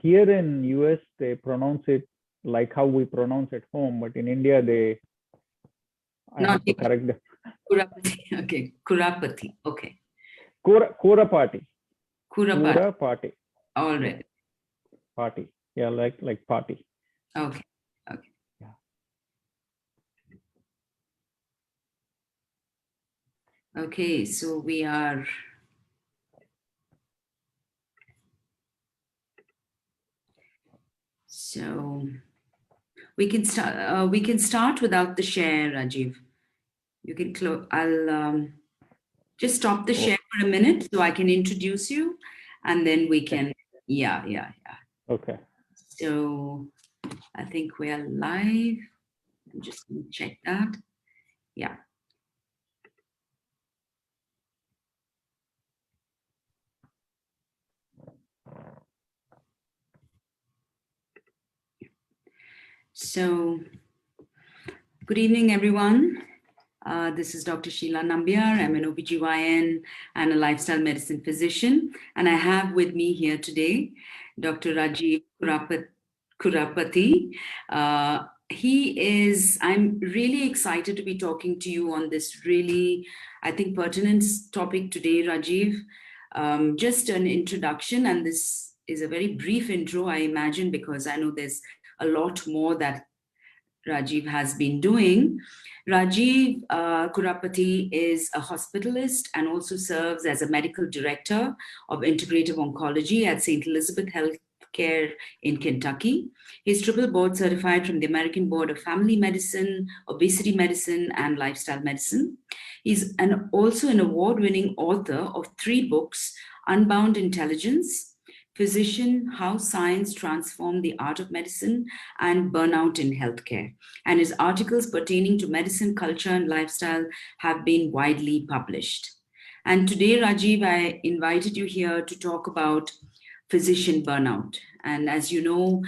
here in US, they pronounce it like how we pronounce at home, but in India, I have to correct them. Kurapati. Okay. Kurapati. Okay. Kurapati. Kurapati. All right. Party. Yeah, like party. Okay. Okay. Yeah. Okay, so we are. So we can start. We can start without the share, Rajeev. You can close. I'll just stop the share for a minute so I can introduce you, and then we can. Yeah. Okay. So I think we are live. I'm just going to check that. Yeah. So, good evening, everyone. This is Dr. Sheela Nambiar. I'm an OBGYN and a lifestyle medicine physician. And I have with me here today Dr. Rajeev Kurapati. I'm really excited to be talking to you on this really, I think, pertinent topic today, Rajeev. Just an introduction, and this is a very brief intro, I imagine, because I know there's a lot more that Rajeev has been doing. Rajeev Kurapati is a hospitalist and also serves as a medical director of integrative oncology at St. Elizabeth Healthcare in Kentucky. He's triple board certified from the American Board of Family Medicine, Obesity Medicine, and Lifestyle Medicine. He's also an award-winning author of 3 books, Unbound Intelligence, Physician, How Science Transformed the Art of Medicine, and Burnout in Healthcare. And his articles pertaining to medicine, culture, and lifestyle have been widely published. And today, Rajeev, I invited you here to talk about physician burnout. And as you know,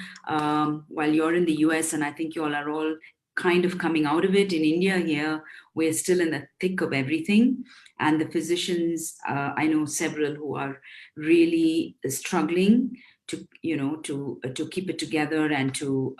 while you're in the US, and I think you all are all kind of coming out of it in India here, we're still in the thick of everything. And the physicians, I know several who are really struggling to keep it together and to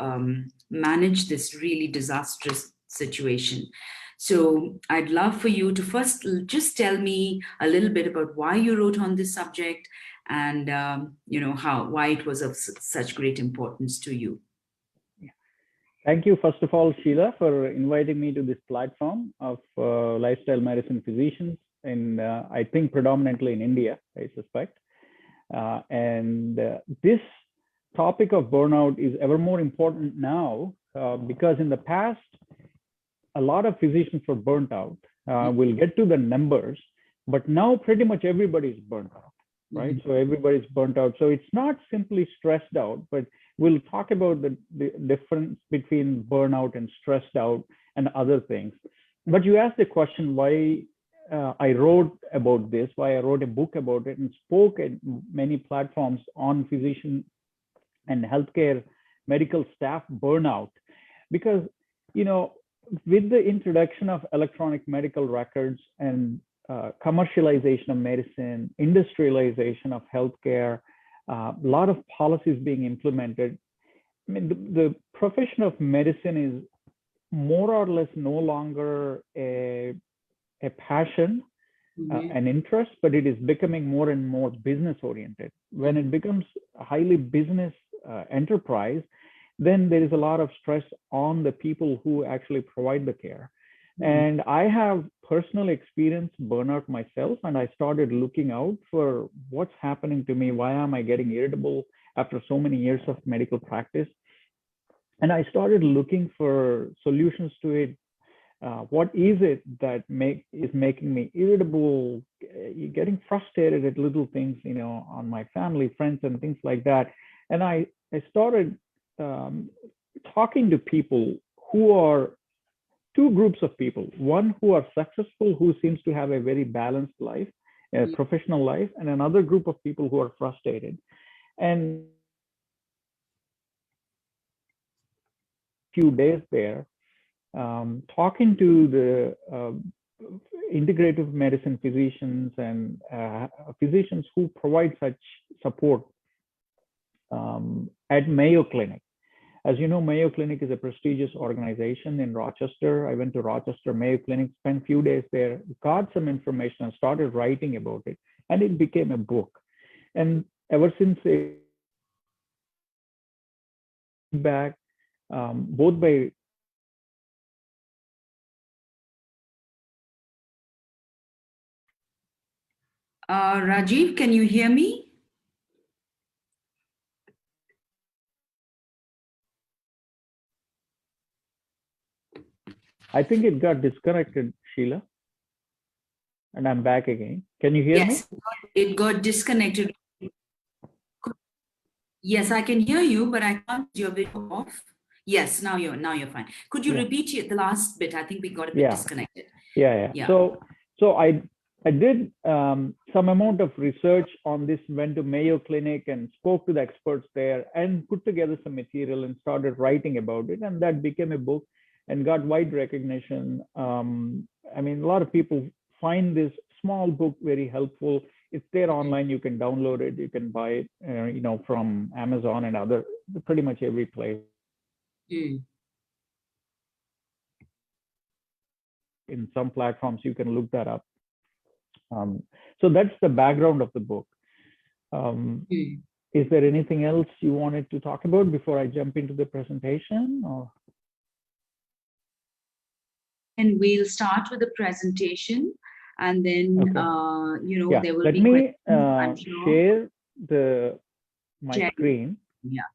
manage this really disastrous situation. So I'd love for you to first just tell me a little bit about why you wrote on this subject and why it was of such great importance to you. Thank you, first of all, Sheela, for inviting me to this platform of lifestyle medicine physicians, and I think predominantly in India, I suspect. This topic of burnout is ever more important now because in the past, a lot of physicians were burnt out. We'll get to the numbers, but now pretty much everybody's burnt out, right? So everybody's burnt out. So it's not simply stressed out, but we'll talk about the difference between burnout and stressed out and other things. But you asked the question why I wrote about this, why I wrote a book about it and spoke at many platforms on physician and healthcare medical staff burnout. Because, with the introduction of electronic medical records and commercialization of medicine, industrialization of healthcare, a lot of policies being implemented. I mean, the profession of medicine is more or less no longer a passion, an interest, but it is becoming more and more business oriented. When it becomes a highly business enterprise, then there is a lot of stress on the people who actually provide the care. And I have personally experienced burnout myself, and I started looking out for what's happening to me. Why am I getting irritable after so many years of medical practice? And I started looking for solutions to it. What is it that is making me irritable, getting frustrated at little things, on my family, friends, and things like that. And I started talking to people who are 2 groups of people. One who are successful, who seems to have a very balanced life, a professional life, and another group of people who are frustrated. And few days there, talking to the integrative medicine physicians and physicians who provide such support at Mayo Clinic. As you know, Mayo Clinic is a prestigious organization in Rochester. I went to Rochester Mayo Clinic, spent a few days there, got some information and started writing about it. And it became a book. And ever since feedback, both by Rajeev, can you hear me? I think it got disconnected, Sheela, and I'm back again. Can you hear me? Yes, it got disconnected. Yes, I can hear you, but I can't. Your video off. Yes, now you're fine. Could you repeat the last bit? I think we got a bit disconnected. Yeah. So I did some amount of research on this, went to Mayo Clinic and spoke to the experts there and put together some material and started writing about it. And that became a book and got wide recognition. I mean, a lot of people find this small book very helpful. It's there online. You can download it. You can buy it, from Amazon and other, pretty much every place. In some platforms, you can look that up. So that's the background of the book. Is there anything else you wanted to talk about before I jump into the presentation? And we'll start with the presentation, and then there will be. Let me share my screen. Yeah.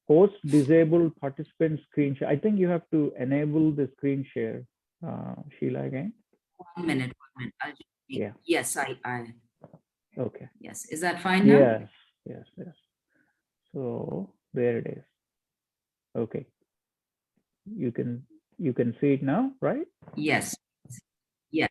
Host disabled participant screen share. I think you have to enable the screen share, Sheela, again. 1 minute. Yes, I. Okay. Yes, is that fine now? Yes. So there it is. Okay. You can see it now, right? Yes. Yeah.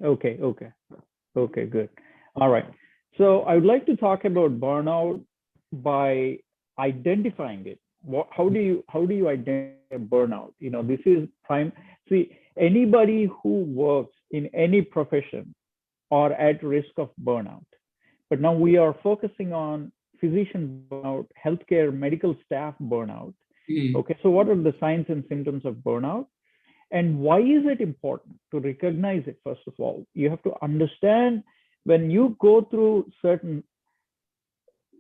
Okay, good. All right. So I would like to talk about burnout by identifying it. How do you identify burnout? This is prime. See, anybody who works in any profession are at risk of burnout. But now we are focusing on physician burnout, healthcare, medical staff burnout. Okay, so what are the signs and symptoms of burnout? And why is it important to recognize it? First of all, you have to understand when you go through certain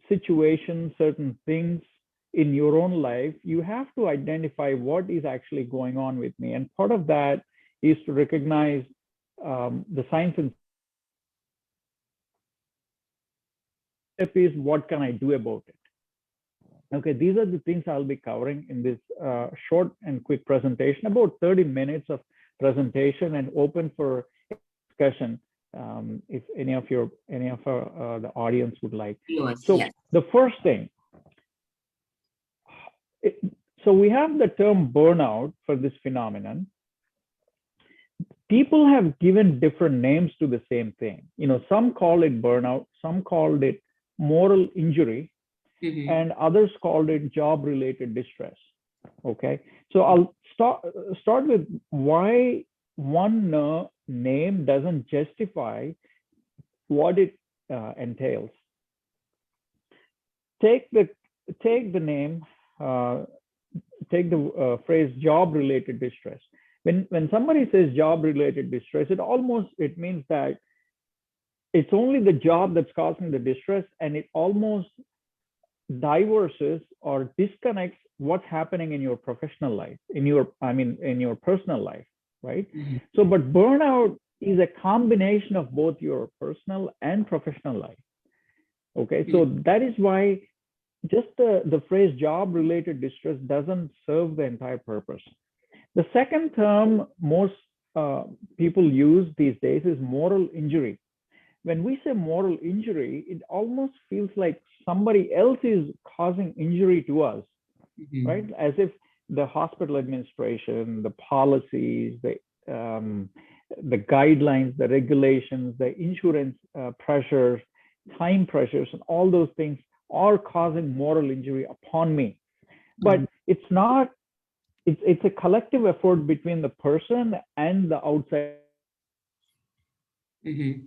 situations, certain things in your own life, you have to identify what is actually going on with me. And part of that is to recognize the signs and step is what can I do about it? Okay, these are the things I'll be covering in this short and quick presentation, about 30 minutes of presentation and open for discussion if any of the audience would like. So the first thing, so we have the term burnout for this phenomenon. People have given different names to the same thing. Some call it burnout, some called it moral injury, and others called it job-related distress. Okay, so I'll start with why one name doesn't justify what it entails. Take the name, take the phrase job-related distress. When somebody says job-related distress, it means that it's only the job that's causing the distress, and it almost divorces or disconnects what's happening in your professional life, in your personal life, right? So, but burnout is a combination of both your personal and professional life. Okay, so that is why just the phrase job-related distress doesn't serve the entire purpose. The second term most people use these days is moral injury. When we say moral injury, it almost feels like somebody else is causing injury to us, right? As if the hospital administration, the policies, the guidelines, the regulations, the insurance pressures, time pressures, and all those things or causing moral injury upon me. But it's not, it's a collective effort between the person and the outside. Mm-hmm.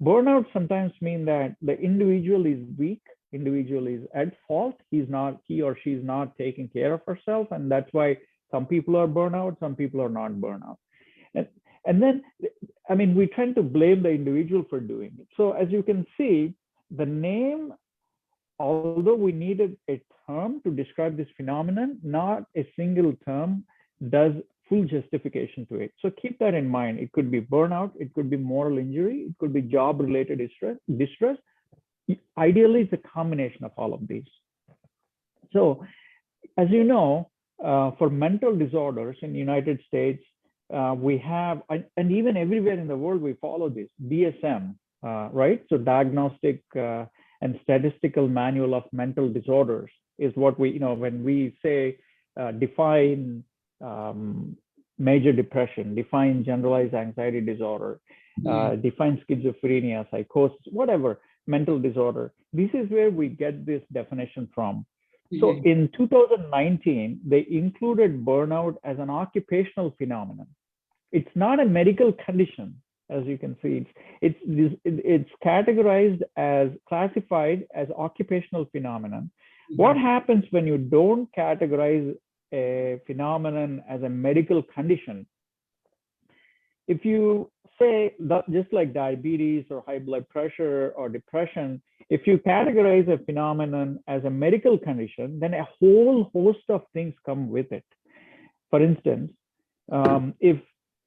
Burnout sometimes mean that the individual is weak, individual is at fault, he or she is not taking care of herself, and that's why some people are burnout, some people are not burnout. and, and then, I mean, we tend to blame the individual for doing it. So as you can see, the name, although we needed a term to describe this phenomenon, not a single term does full justification to it. So keep that in mind. It could be burnout, it could be moral injury, it could be job-related distress. Ideally, it's a combination of all of these. So as you know, for mental disorders in the United States, we have, and even everywhere in the world, we follow this DSM, right? So Diagnostic and Statistical Manual of Mental Disorders is what we, when we say define major depression, define generalized anxiety disorder, define schizophrenia, psychosis, whatever mental disorder. This is where we get this definition from. So in 2019, they included burnout as an occupational phenomenon. It's not a medical condition, as you can see. It's categorized as, classified as occupational phenomenon. What happens when you don't categorize a phenomenon as a medical condition? If you say that, just like diabetes or high blood pressure or depression, if you categorize a phenomenon as a medical condition, then a whole host of things come with it. For instance, if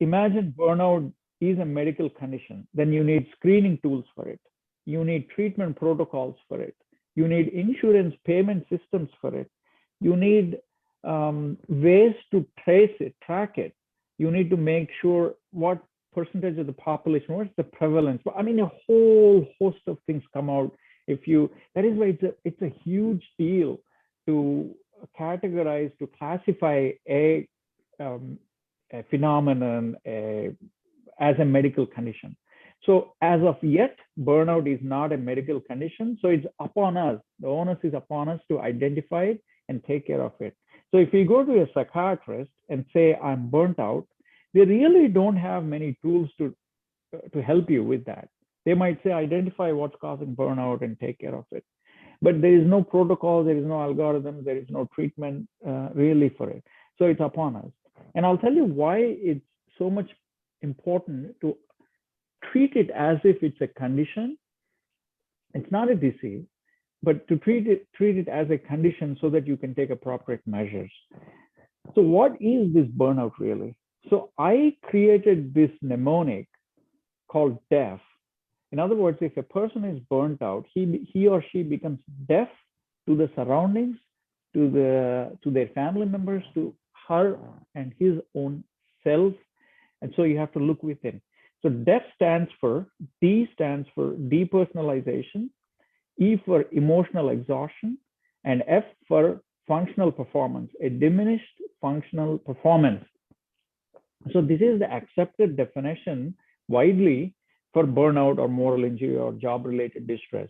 imagine burnout is a medical condition, then you need screening tools for it. You need treatment protocols for it. You need insurance payment systems for it. You need ways to trace it, track it. You need to make sure what percentage of the population, what's the prevalence. I mean, a whole host of things come out. That is why it's a huge deal to categorize, to classify a phenomenon as a medical condition. So as of yet, burnout is not a medical condition. So it's upon us, the onus is upon us to identify it and take care of it. So if you go to a psychiatrist and say, I'm burnt out, they really don't have many tools to help you with that. They might say, identify what's causing burnout and take care of it. But there is no protocol, there is no algorithm, there is no treatment really for it. So it's upon us. And I'll tell you why it's so much important to treat it as if it's a condition. It's not a disease, but to treat it as a condition so that you can take appropriate measures. So what is this burnout really? So I created this mnemonic called DEAF. In other words, if a person is burnt out, he or she becomes deaf to the surroundings, to their family members, to her and his own self. And so you have to look within. So DEF stands for, D stands for depersonalization, E for emotional exhaustion, and F for functional performance, a diminished functional performance. So this is the accepted definition widely for burnout or moral injury or job-related distress.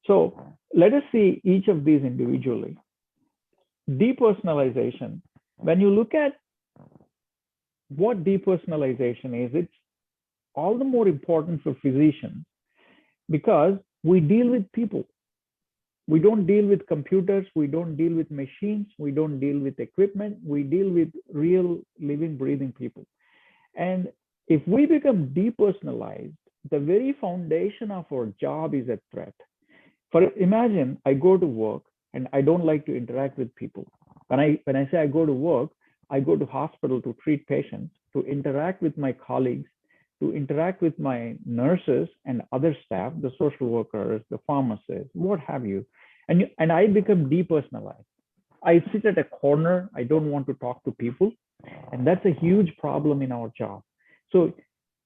So let us see each of these individually. Depersonalization. When you look at what depersonalization is, it's all the more important for physicians because we deal with people. We don't deal with computers, we don't deal with machines, we don't deal with equipment, we deal with real living, breathing people. And if we become depersonalized, the very foundation of our job is at threat. Imagine I go to work and I don't like to interact with people. When I say I go to work, I go to hospital to treat patients, to interact with my colleagues, to interact with my nurses and other staff, the social workers, the pharmacists, what have you. And I become depersonalized. I sit at a corner. I don't want to talk to people. And that's a huge problem in our job. So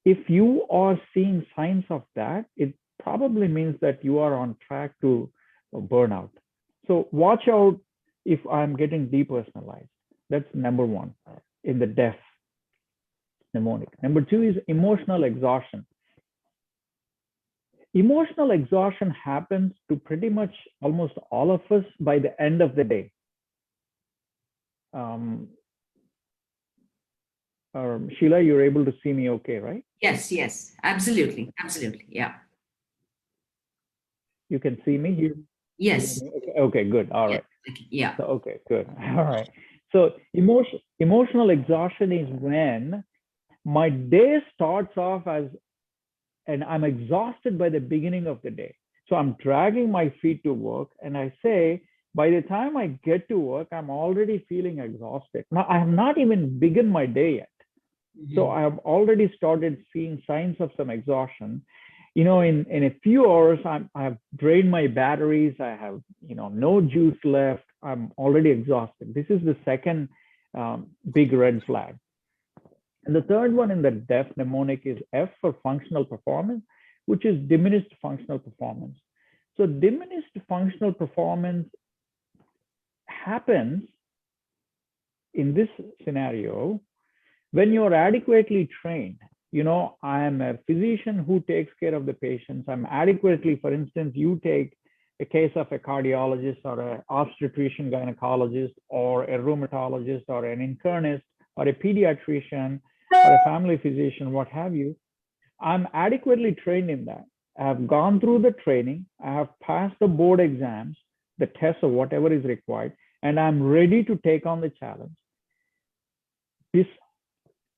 if you are seeing signs of that, it probably means that you are on track to burnout. So watch out if I'm getting depersonalized. That's number one in the DEF mnemonic. Number two is emotional exhaustion. Emotional exhaustion happens to pretty much almost all of us by the end of the day. Um, Sheela, you're able to see me okay, right? Yes, yes, absolutely, absolutely. Yeah. You can see me? Yes. Okay, good. All Yes. right. Yeah. So, okay, good. All right. So emotional exhaustion is when my day starts off as, and I'm exhausted by the beginning of the day. So I'm dragging my feet to work, and I say, by the time I get to work, I'm already feeling exhausted. Now, I have not even begun my day yet. So I have already started seeing signs of some exhaustion. In a few hours, I have drained my batteries. I have, no juice left. I'm already exhausted. This is the second big red flag. And the third one in the DEF mnemonic is F for functional performance, which is diminished functional performance. So diminished functional performance happens in this scenario when you're adequately trained. I am a physician who takes care of the patients. I'm adequately, for instance, you take a case of a cardiologist or an obstetrician gynecologist or a rheumatologist or an internist or a pediatrician or a family physician, what have you. I'm adequately trained in that. I have gone through the training. I have passed the board exams, the tests or whatever is required, and I'm ready to take on the challenge. This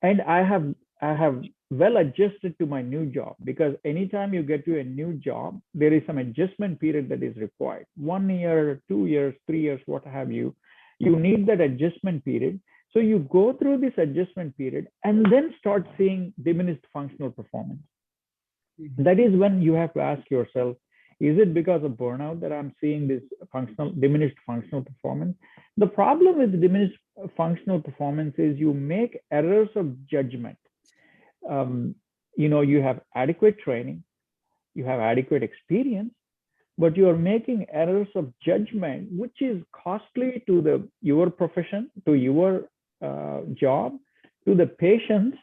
and I have well adjusted to my new job, because anytime you get to a new job, there is some adjustment period that is required. 1 year, 2 years, 3 years, what have you. You need that adjustment period. So you go through this adjustment period and then start seeing diminished functional performance. That is when you have to ask yourself, is it because of burnout that I'm seeing this diminished functional performance? The problem with diminished functional performance is you make errors of judgment. You have adequate training, you have adequate experience, but you are making errors of judgment, which is costly to your profession, to your job, to the patients,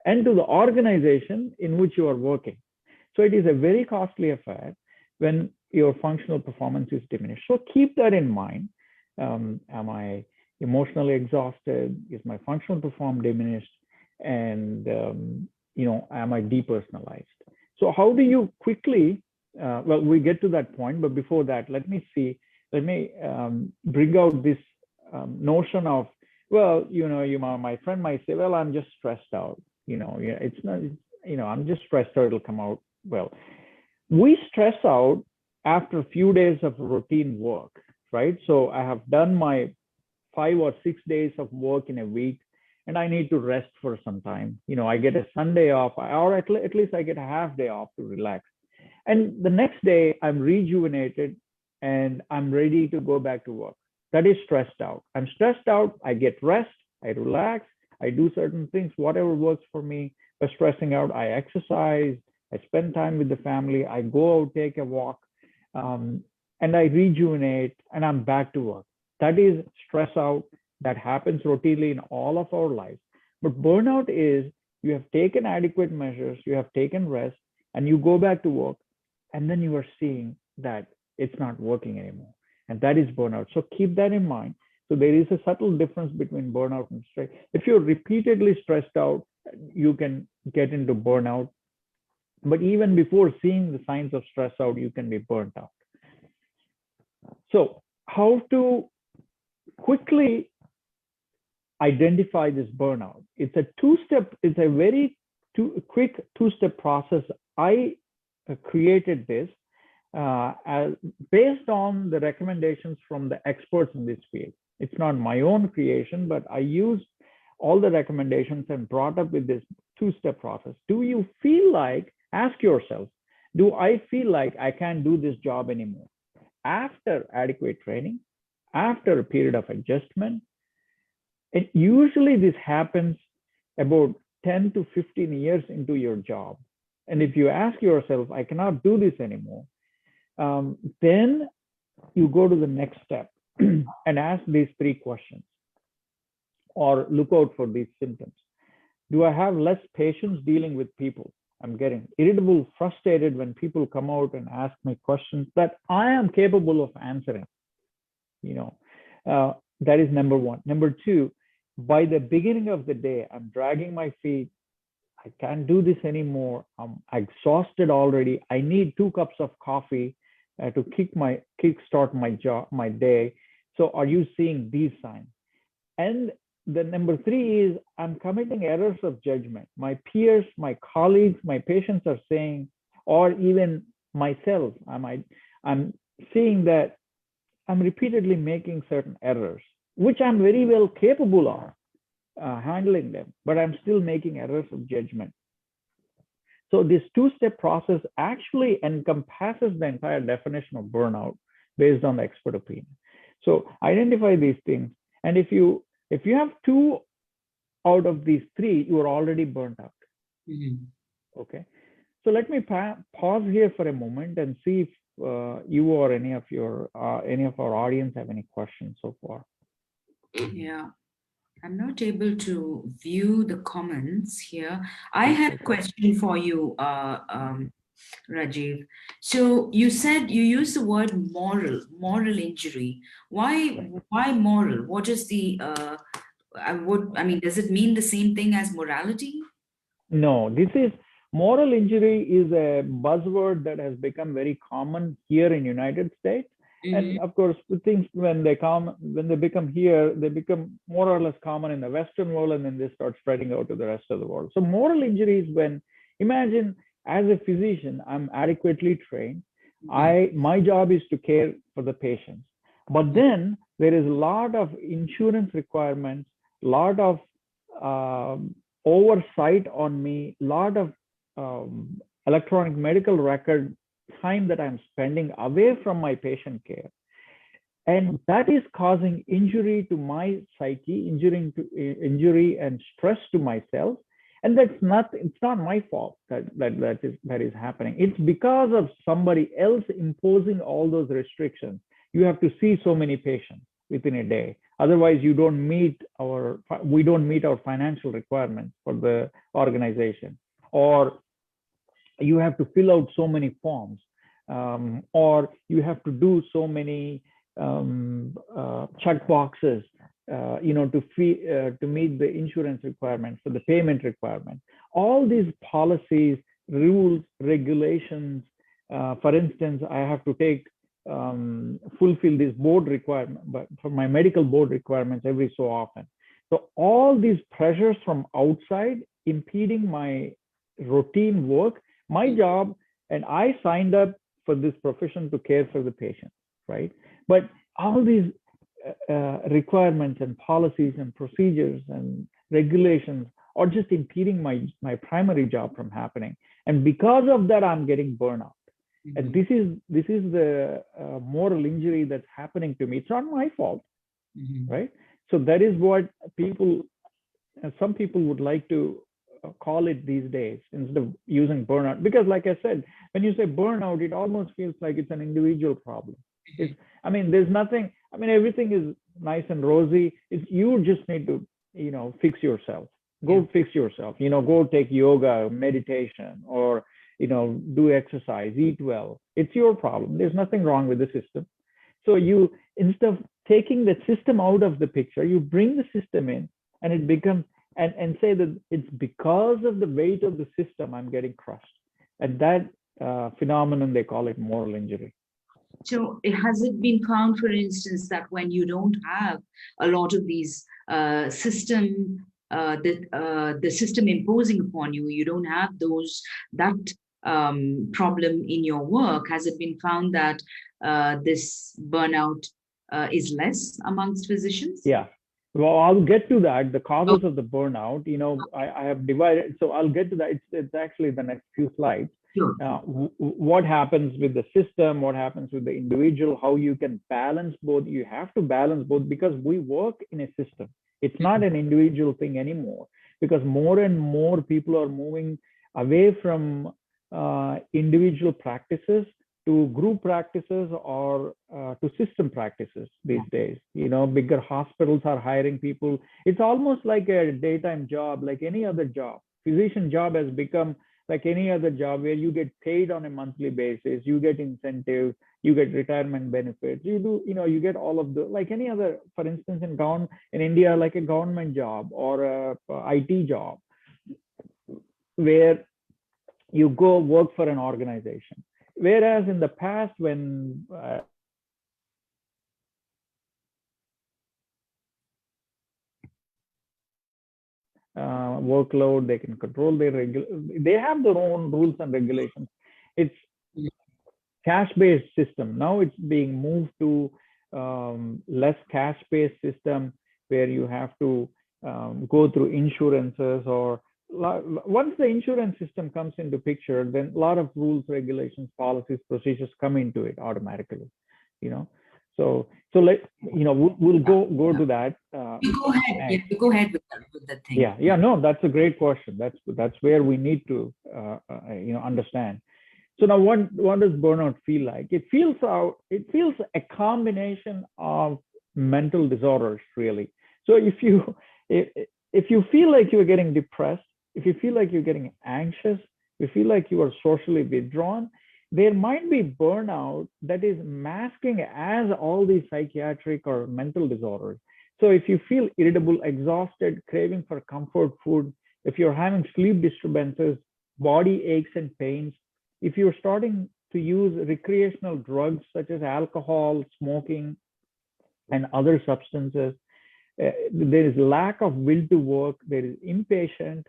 and to the organization in which you are working. So it is a very costly affair when your functional performance is diminished. So keep that in mind. Am I emotionally exhausted? Is my functional performance diminished? And am I depersonalized? So how do you quickly? Well, we get to that point, but before that, let me bring out this notion of, well, my friend might say, well, I'm just stressed out. It's not. I'm just stressed out. It'll come out. Well, we stress out after a few days of routine work, right? So I have done my 5 or 6 days of work in a week, and I need to rest for some time. I get a Sunday off, or at least I get a half day off to relax. And the next day, I'm rejuvenated and I'm ready to go back to work. That is stressed out. I'm stressed out. I get rest. I relax. I do certain things, whatever works for me. By stressing out, I exercise. I spend time with the family. I go out, take a walk, and I rejuvenate, and I'm back to work. That is stress out. That happens routinely in all of our lives. But burnout is you have taken adequate measures, you have taken rest, and you go back to work, and then you are seeing that it's not working anymore. And that is burnout. So keep that in mind. So there is a subtle difference between burnout and stress. If you're repeatedly stressed out, you can get into burnout. But even before seeing the signs of stress out, you can be burnt out. So how to quickly identify this burnout? It's a very quick two-step process. I created this based on the recommendations from the experts in this field. It's not my own creation, but I used all the recommendations and brought up with this two-step process. Do you feel like, ask yourself, do I feel like I can't do this job anymore? After adequate training, after a period of adjustment, and usually this happens about 10 to 15 years into your job. And if you ask yourself, I cannot do this anymore, then you go to the next step and ask these 3 questions, or look out for these symptoms. Do I have less patience dealing with people? I'm getting irritable, frustrated when people come out and ask me questions that I am capable of answering. You know, that is number one. Number two, by the beginning of the day, I'm dragging my feet. I can't do this anymore. I'm exhausted already. I need 2 cups of coffee to kickstart my day. So are you seeing these signs? And the number three is I'm committing errors of judgment. My peers, my colleagues, my patients are saying, or even myself, I'm seeing that I'm repeatedly making certain errors, which I'm very well capable of handling them, but I'm still making errors of judgment. So this two-step process actually encompasses the entire definition of burnout based on the expert opinion. So identify these things, and if you have 2 out of these 3, you are already burnt out. Okay. So let me pause here for a moment and see if you or any of our audience have any questions so far. Yeah, I'm not able to view the comments here. I had a question for you, Rajeev. So you said you used the word moral injury. Why moral? What is the I mean, does it mean the same thing as morality? No, this is moral injury is a buzzword that has become very common here in United States. And of course, the things when they become here, they become more or less common in the Western world, and then they start spreading out to the rest of the world. So moral injury is when, imagine as a physician, I'm adequately trained. My job is to care for the patients, but then there is a lot of insurance requirements, a lot of oversight on me, a lot of electronic medical record time that I'm spending away from my patient care. And that is causing injury to my psyche, injury and stress to myself. And it's not my fault that is happening. It's because of somebody else imposing all those restrictions. You have to see so many patients within a day. Otherwise, we don't meet our financial requirements for the organization. Or you have to fill out so many forms, or you have to do so many check boxes, to meet the insurance requirements, for the payment requirement. All these policies, rules, regulations. For instance, I have to fulfill this board requirement, but for my medical board requirements every so often. So all these pressures from outside impeding my routine work, my job, and I signed up for this profession to care for the patient, right? But all these requirements and policies and procedures and regulations are just impeding my primary job from happening. And because of that, I'm getting burnout. And this is the moral injury that's happening to me. It's not my fault, right? So that is what some people would like to call it these days instead of using burnout. Because like I said, when you say burnout, it almost feels like it's an individual problem. There's nothing, everything is nice and rosy. You just need to, fix yourself. Go fix yourself, go take yoga, meditation, or, do exercise, eat well. It's your problem. There's nothing wrong with the system. So you, instead of taking the system out of the picture, you bring the system in, and it becomes, and say that it's because of the weight of the system I'm getting crushed. And that phenomenon, they call it moral injury. So has it been found, for instance, that when you don't have a lot of these the system imposing upon you, you don't have that problem in your work, has it been found that this burnout is less amongst physicians? Yeah. Well, I'll get to that. The causes of the burnout, I have divided. So I'll get to that. It's actually the next few slides. Sure. What happens with the system, what happens with the individual, how you can balance both. You have to balance both because we work in a system. It's not an individual thing anymore, because more and more people are moving away from individual practices to group practices or to system practices these days. Bigger hospitals are hiring people. It's almost like a daytime job, like any other job. Physician job has become like any other job where you get paid on a monthly basis, you get incentives, you get retirement benefits, you do, you get all of the, like any other, for instance, in India, like a government job or a IT job, where you go work for an organization. Whereas in the past, when workload, they can control they have their own rules and regulations. It's cash-based system. Now it's being moved to less cash-based system, where you have to go through insurances, or once the insurance system comes into picture, then a lot of rules, regulations, policies, procedures come into it automatically. So we'll go to that. You go ahead. You go ahead with the thing. Yeah. No, that's a great question. That's where we need to understand. So now, what does burnout feel like? It feels a combination of mental disorders, really. So if you feel like you're getting depressed, if you feel like you're getting anxious, if you feel like you are socially withdrawn, there might be burnout that is masking as all these psychiatric or mental disorders. So if you feel irritable, exhausted, craving for comfort food, if you're having sleep disturbances, body aches and pains, if you're starting to use recreational drugs such as alcohol, smoking, and other substances, there is lack of will to work, there is impatient,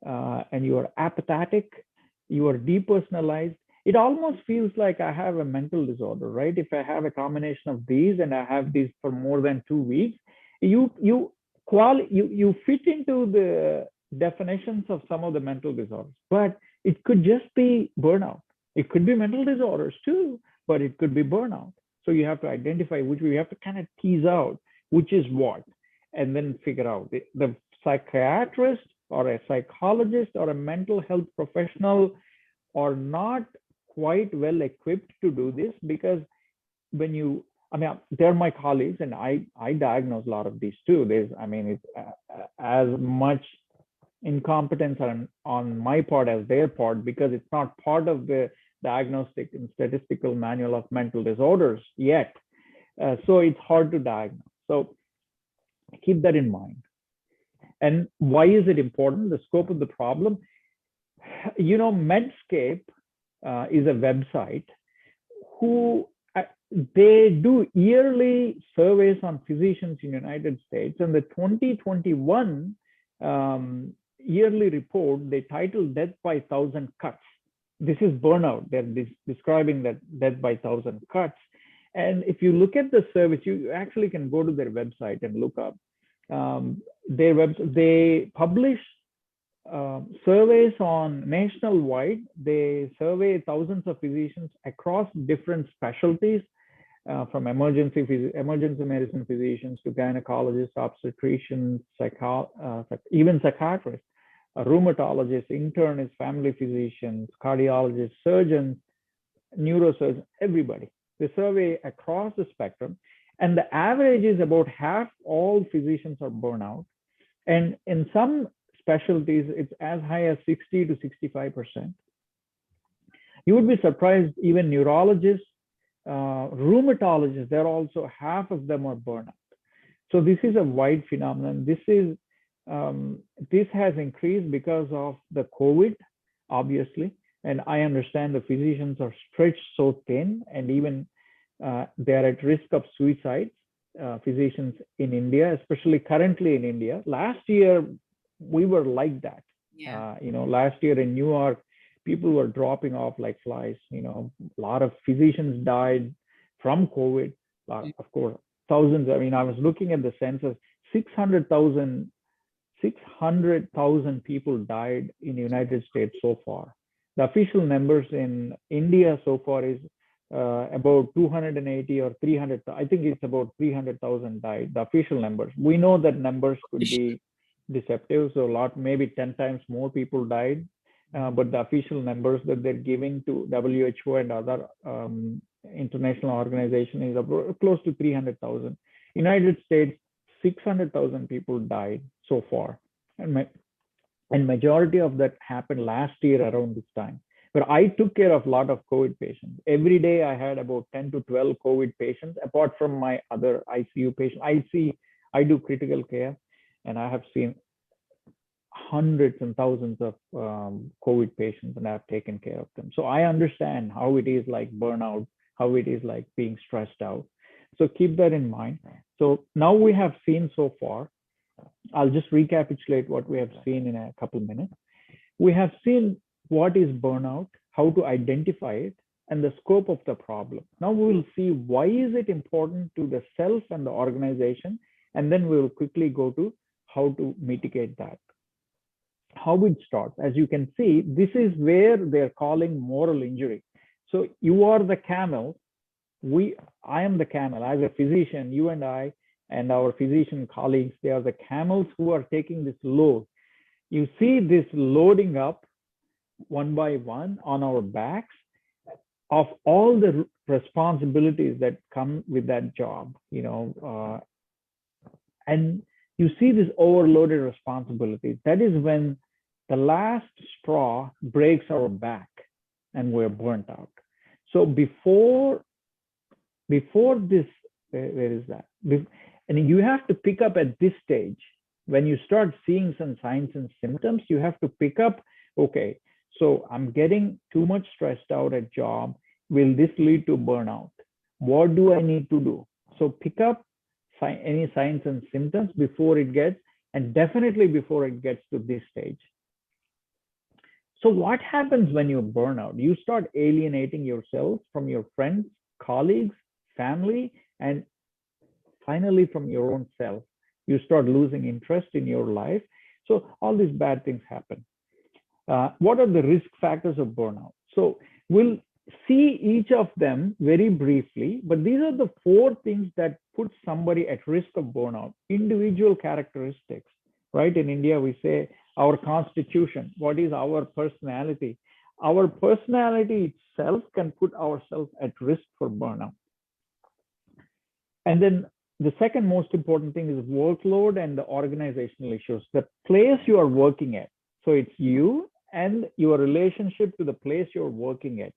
and you are apathetic, you are depersonalized. It almost feels like I have a mental disorder, right? If I have a combination of these and I have these for more than 2 weeks, you fit into the definitions of some of the mental disorders, but it could just be burnout. It could be mental disorders too, but it could be burnout. So you have to identify which. We have to kind of tease out which is what, and then figure out. The psychiatrist or a psychologist or a mental health professional are not quite well equipped to do this, because they're my colleagues, and I diagnose a lot of these too. It's as much incompetence on my part as their part, because it's not part of the diagnostic and statistical manual of mental disorders yet. So it's hard to diagnose. So keep that in mind. And why is it important? The scope of the problem. Medscape is a website who they do yearly surveys on physicians in the United States, and the 2021 yearly report, they titled "Death by 1,000 Cuts." This is burnout. They're describing that death by 1,000 cuts. And if you look at the service, you actually can go to their website and look up their website. They publish surveys on nationwide. They survey thousands of physicians across different specialties, from emergency medicine physicians to gynecologists, obstetricians, even psychiatrists, rheumatologists, internists, family physicians, cardiologists, surgeons, neurosurgeons, everybody. They survey across the spectrum, and the average is about half all physicians are burnout, and in some specialties it's as high as 60 to 65%. You would be surprised, even neurologists, rheumatologists, they're also, half of them are burnout. So this is a wide phenomenon. This has increased because of the COVID, obviously, and I understand the physicians are stretched so thin, and even they're at risk of suicide. Physicians in India, especially currently in India. Last year we were like that. Yeah. Last year in New York, people were dropping off like flies. A lot of physicians died from COVID. Of course, thousands. I was looking at the census. 600,000 people died in the United States so far. The official numbers in India so far is about 280 or 300. I think it's about 300,000 died. The official numbers. We know that numbers could be deceptive. So maybe 10 times more people died. But the official numbers that they're giving to WHO and other international organizations is about close to 300,000. United States, 600,000 people died so far. And And majority of that happened last year around this time. But I took care of a lot of COVID patients. Every day I had about 10 to 12 COVID patients, apart from my other ICU patients. I do critical care, and I have seen hundreds and thousands of COVID patients, and I've taken care of them. So I understand how it is like burnout, how it is like being stressed out. So keep that in mind. So now we have seen so far, I'll just recapitulate what we have seen in a couple minutes. We have seen what is burnout, how to identify it, and the scope of the problem. Now we will see why is it important to the self and the organization, and then we will quickly go to how to mitigate that. How it starts, as you can see, this is where they're calling moral injury. So you are the camel, I am the camel. As a physician, you and I and our physician colleagues, they are the camels who are taking this load. You see this loading up one by one on our backs of all the responsibilities that come with that job, and you see this overloaded responsibilities. That is when the last straw breaks our back and we're burnt out. So before this, where is that? And you have to pick up at this stage. When you start seeing some signs and symptoms, you have to pick up, okay, so I'm getting too much stressed out at job. Will this lead to burnout? What do I need to do? So pick up any signs and symptoms before it gets, and definitely before it gets to this stage. So what happens when you burn out? You start alienating yourself from your friends, colleagues, family, and finally from your own self. You start losing interest in your life. So all these bad things happen. What are the risk factors of burnout? So we'll see each of them very briefly, but these are the 4 things that put somebody at risk of burnout. Individual characteristics, right? In India, we say our constitution. What is our personality? Our personality itself can put ourselves at risk for burnout. And then the second most important thing is workload and the organizational issues, the place you are working at. So it's you and your relationship to the place you're working at.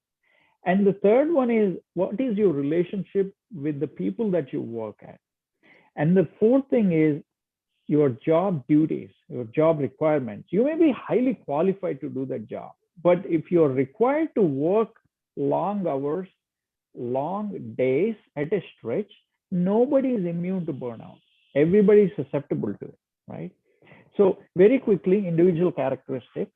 And the third one is, what is your relationship with the people that you work at? And the fourth thing is your job duties, your job requirements. You may be highly qualified to do that job, but if you're required to work long hours, long days at a stretch, nobody is immune to burnout. Everybody is susceptible to it, right? So very quickly, individual characteristics.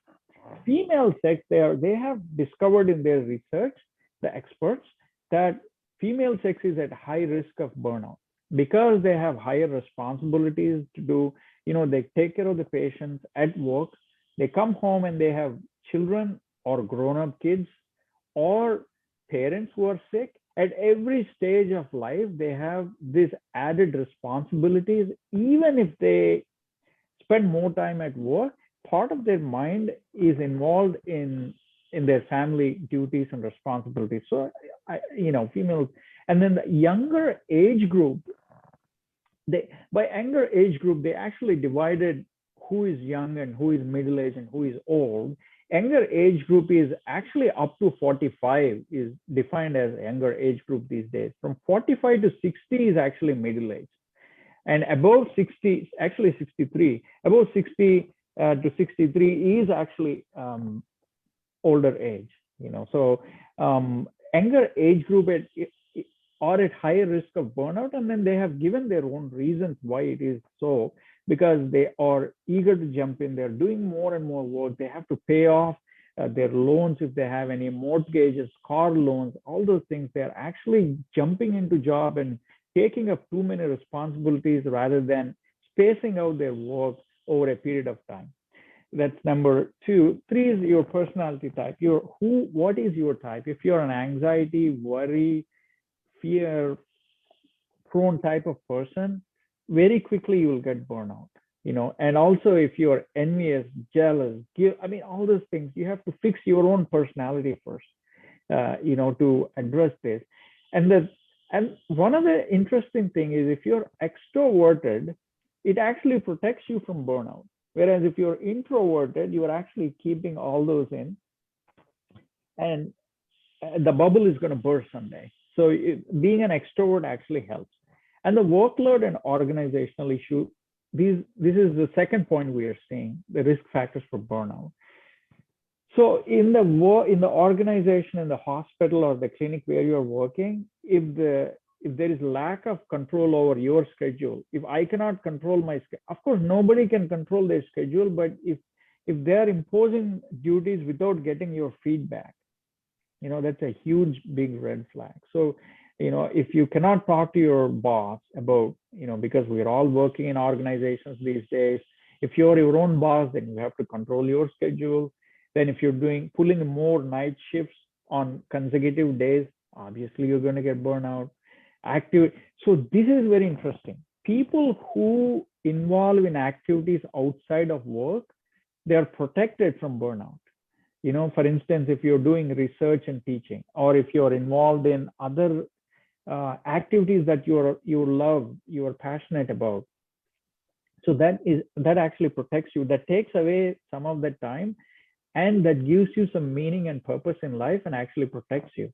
Female sex, they have discovered in their research, the experts, that female sex is at high risk of burnout because they have higher responsibilities to do. They take care of the patients at work. They come home and they have children or grown-up kids or parents who are sick. At every stage of life, they have these added responsibilities. Even if they spend more time at work, part of their mind is involved in their family duties and responsibilities. So, females, and then the younger age group, by younger age group, they actually divided who is young and who is middle-aged and who is old. Younger age group is actually up to 45 is defined as younger age group these days. From 45 to 60 is actually middle-aged. And above 60, actually 63, above 60 to 63 is actually older age. So younger age group are at higher risk of burnout, and then they have given their own reasons why it is so, because they are eager to jump in. They're doing more and more work. They have to pay off their loans if they have any, mortgages, car loans, all those things. They're actually jumping into job and taking up too many responsibilities rather than spacing out their work over a period of time. That's number 2. 3 is your personality type. What is your type? If you're an anxiety, worry, fear prone type of person, very quickly you will get burnout. And also if you're envious, jealous, all those things, you have to fix your own personality first, to address this. And one of the interesting thing is, if you're extroverted, it actually protects you from burnout. Whereas if you're introverted, you are actually keeping all those in, and the bubble is going to burst someday. So being an extrovert actually helps. And the workload and organizational issue, this is the second point we are seeing, the risk factors for burnout. So in the organization, in the hospital or the clinic where you're working, if there is lack of control over your schedule, if I cannot control my schedule, of course nobody can control their schedule, but if they are imposing duties without getting your feedback, that's a huge big red flag. So if you cannot talk to your boss about, because we're all working in organizations these days, if you're your own boss, then you have to control your schedule. Then if you're pulling more night shifts on consecutive days, obviously you're going to get burnout. So this is very interesting. People who involve in activities outside of work, they are protected from burnout. For instance, if you're doing research and teaching, or if you're involved in other activities that you love, you are passionate about, so that actually protects you. That takes away some of the time, and that gives you some meaning and purpose in life, and actually protects you.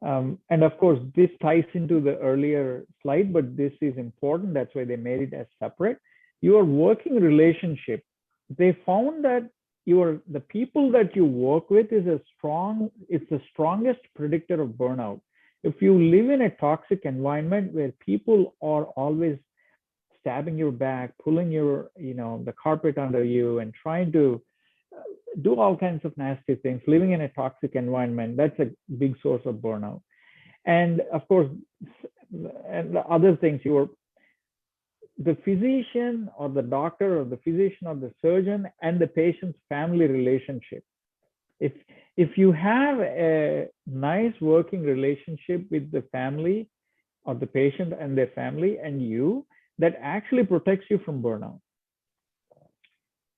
And of course, this ties into the earlier slide, but this is important. That's why they made it as separate. Your working relationship, they found that the people that you work with it's the strongest predictor of burnout. If you live in a toxic environment where people are always stabbing your back, pulling the carpet under you, and trying to do all kinds of nasty things, living in a toxic environment, that's a big source of burnout. And of course, and the other things, the physician or the doctor or the physician or the surgeon and the patient's family relationship. If you have a nice working relationship with the family or the patient and their family and you, that actually protects you from burnout.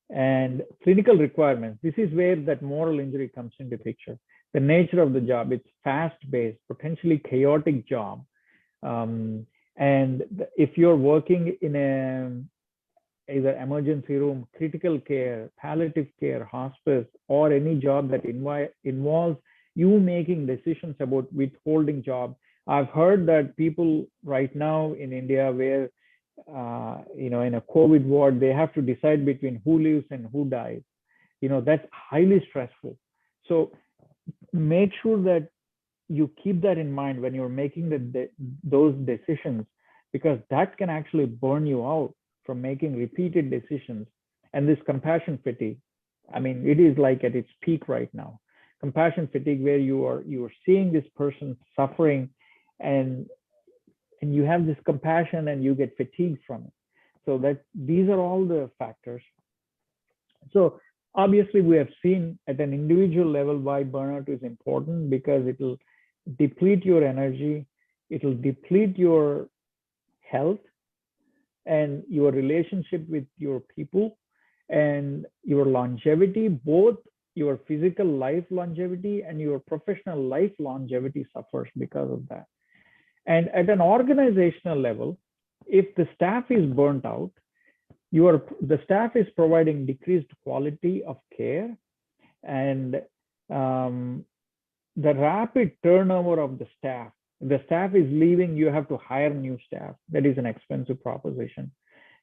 And clinical requirements, this is where that moral injury comes into picture. The nature of the job, it's fast-paced, potentially chaotic job. And if you're working in either emergency room, critical care, palliative care, hospice, or any job that involves you making decisions about withholding job. I've heard that people right now in India where, in a COVID ward, they have to decide between who lives and who dies. That's highly stressful. So make sure that you keep that in mind when you're making those decisions, because that can actually burn you out from making repeated decisions. And this compassion fatigue, it is like at its peak right now. Compassion fatigue, where you are seeing this person suffering, and you have this compassion and you get fatigued from it. So that these are all the factors. So obviously we have seen at an individual level why burnout is important, because it will deplete your energy, it will deplete your health and your relationship with your people and your longevity. Both your physical life longevity and your professional life longevity suffers because of that. And at an organizational level, if the staff is burnt out, the staff is providing decreased quality of care, and the rapid turnover of the staff is leaving, you have to hire new staff. That is an expensive proposition.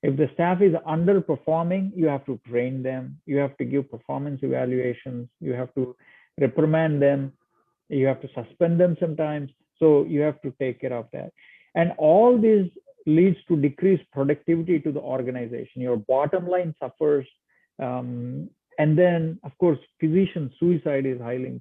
If the staff is underperforming, you have to train them, you have to give performance evaluations, you have to reprimand them, you have to suspend them sometimes. So you have to take care of that. And all this leads to decreased productivity to the organization. Your bottom line suffers. And then, of course, physician suicide is highly,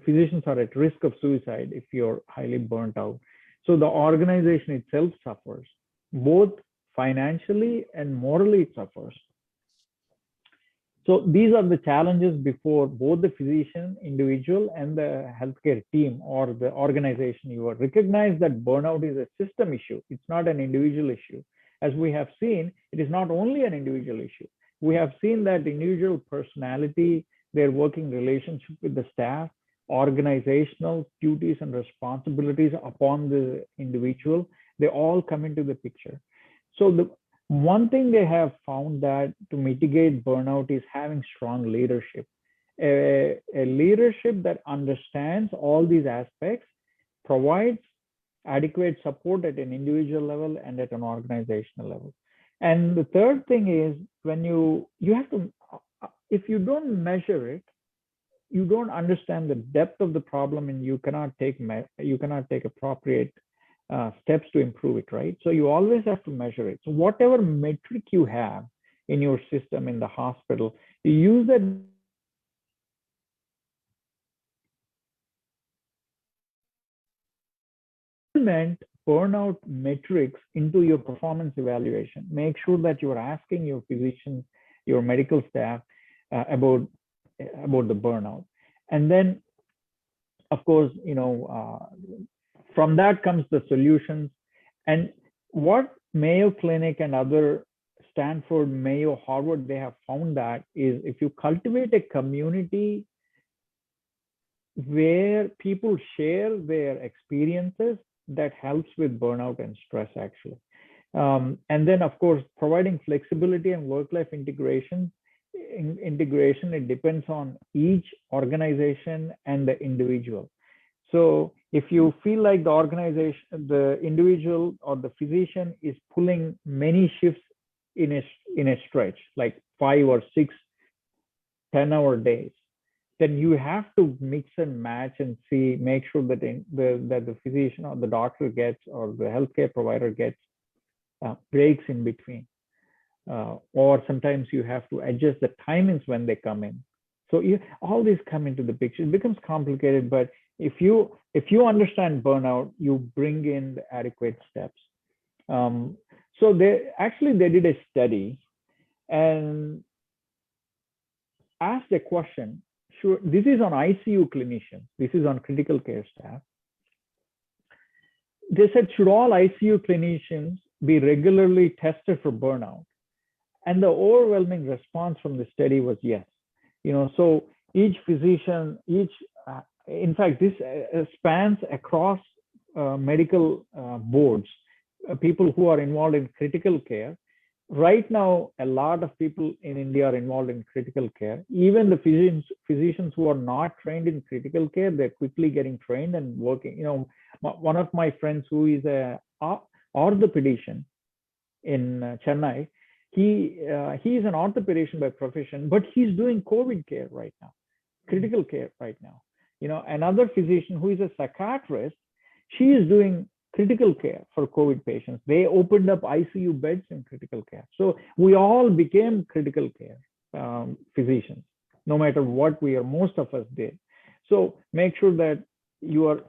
physicians are at risk of suicide if you're highly burnt out. So the organization itself suffers, both financially and morally it suffers. So these are the challenges before both the physician, individual, and the healthcare team or the organization. You will recognize that burnout is a system issue. It's not an individual issue. As we have seen, it is not only an individual issue. We have seen that individual personality, their working relationship with the staff, organizational duties and responsibilities upon the individual, they all come into the picture. So One thing they have found that to mitigate burnout is having strong leadership. A leadership that understands all these aspects, provides adequate support at an individual level and at an organizational level. And the third thing is when you have to, if you don't measure it, you don't understand the depth of the problem, and you cannot take appropriate steps to improve it, right? So you always have to measure it. So whatever metric you have in your system in the hospital, you use that implement burnout metrics into your performance evaluation. Make sure that you're asking your physicians, your medical staff about the burnout, and then of course, from that comes the solutions. And what Mayo Clinic and other Stanford, Mayo, Harvard, they have found that is if you cultivate a community where people share their experiences, that helps with burnout and stress actually. And then of course, providing flexibility and work-life integration, it depends on each organization and the individual. So if you feel like the organization, the individual or the physician is pulling many shifts in a stretch, like 5 or 6 10-hour days, then you have to mix and match and make sure that the physician or the doctor gets, or the healthcare provider gets breaks in between. Or sometimes you have to adjust the timings when they come in. So all these come into the picture. It becomes complicated, but if you understand burnout, you bring in the adequate steps. So they did a study and asked a question. Sure, this is on ICU clinicians. This is on critical care staff. They said, should all ICU clinicians be regularly tested for burnout? And the overwhelming response from the study was yes. So each physician, in fact, this spans across medical boards, people who are involved in critical care. Right now, a lot of people in India are involved in critical care. Even the physicians who are not trained in critical care, they're quickly getting trained and working. One of my friends who is a orthopedician in Chennai, he is an orthopedician by profession, but he's doing COVID care right now, critical care right now. Another physician who is a psychiatrist, she is doing critical care for COVID patients. They opened up ICU beds in critical care. So we all became critical care physicians, no matter what most of us did. So make sure that you are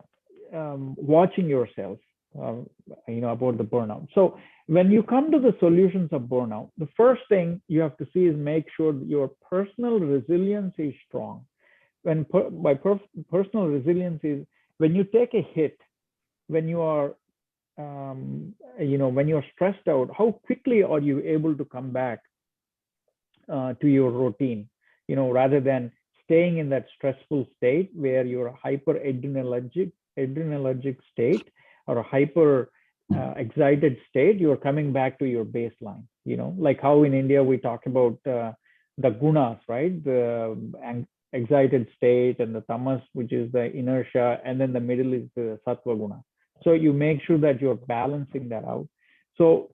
watching yourself, about the burnout. So when you come to the solutions of burnout, the first thing you have to see is make sure that your personal resilience is strong. Personal resilience is when you take a hit, when you are when you're stressed out, how quickly are you able to come back to your routine, rather than staying in that stressful state where you're adrenergic state, or a hyper excited state, you're coming back to your baseline. Like how in India we talk about the gunas, right? The excited state, and the tamas, which is the inertia, and then the middle is the sattva guna. So you make sure that you're balancing that out. So,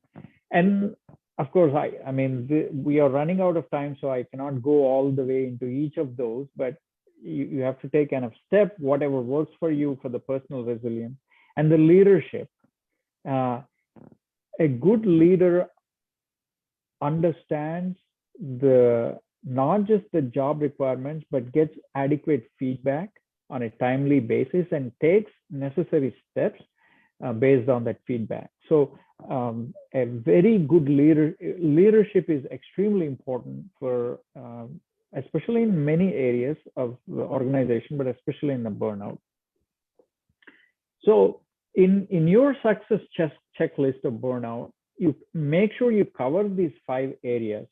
and of course, we are running out of time, so I cannot go all the way into each of those, but you have to take kind of step, whatever works for you for the personal resilience. And the leadership. A good leader understands not just the job requirements, but gets adequate feedback on a timely basis and takes necessary steps based on that feedback. So a very good leadership is extremely important for, especially in many areas of the organization, but especially in the burnout. So in your success checklist of burnout, you make sure you cover these 5 areas.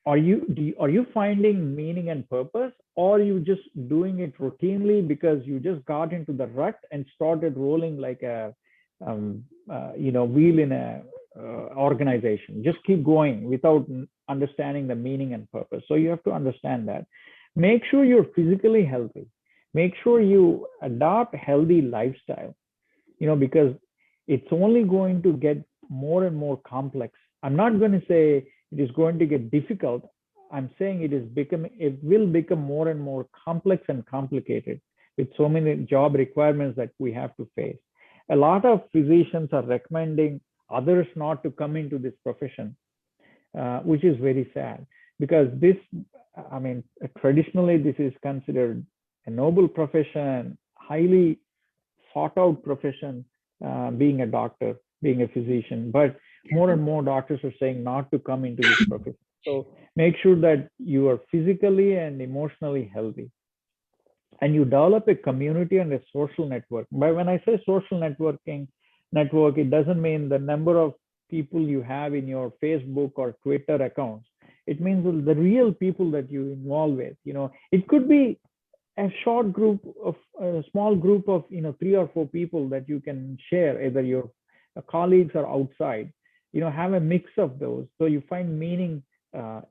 Are you finding meaning and purpose, or are you just doing it routinely because you just got into the rut and started rolling like a wheel in a organization. Just keep going without understanding the meaning and purpose. So you have to understand that. Make sure you're physically healthy. Make sure you adopt healthy lifestyle, because it's only going to get more and more complex. I'm not going to say it is going to get difficult. I'm saying it will become more and more complex and complicated with so many job requirements that we have to face. A lot of physicians are recommending others not to come into this profession, which is very sad, because traditionally this is considered a noble profession, highly sought out profession, being a doctor, being a physician. But more and more doctors are saying not to come into this profession. So make sure that you are physically and emotionally healthy, and you develop a community and a social network. But when I say social network, it doesn't mean the number of people you have in your Facebook or Twitter accounts. It means the real people that you involve with. It could be a small group of 3 or 4 people that you can share, either your colleagues or outside. Have a mix of those, so you find meaning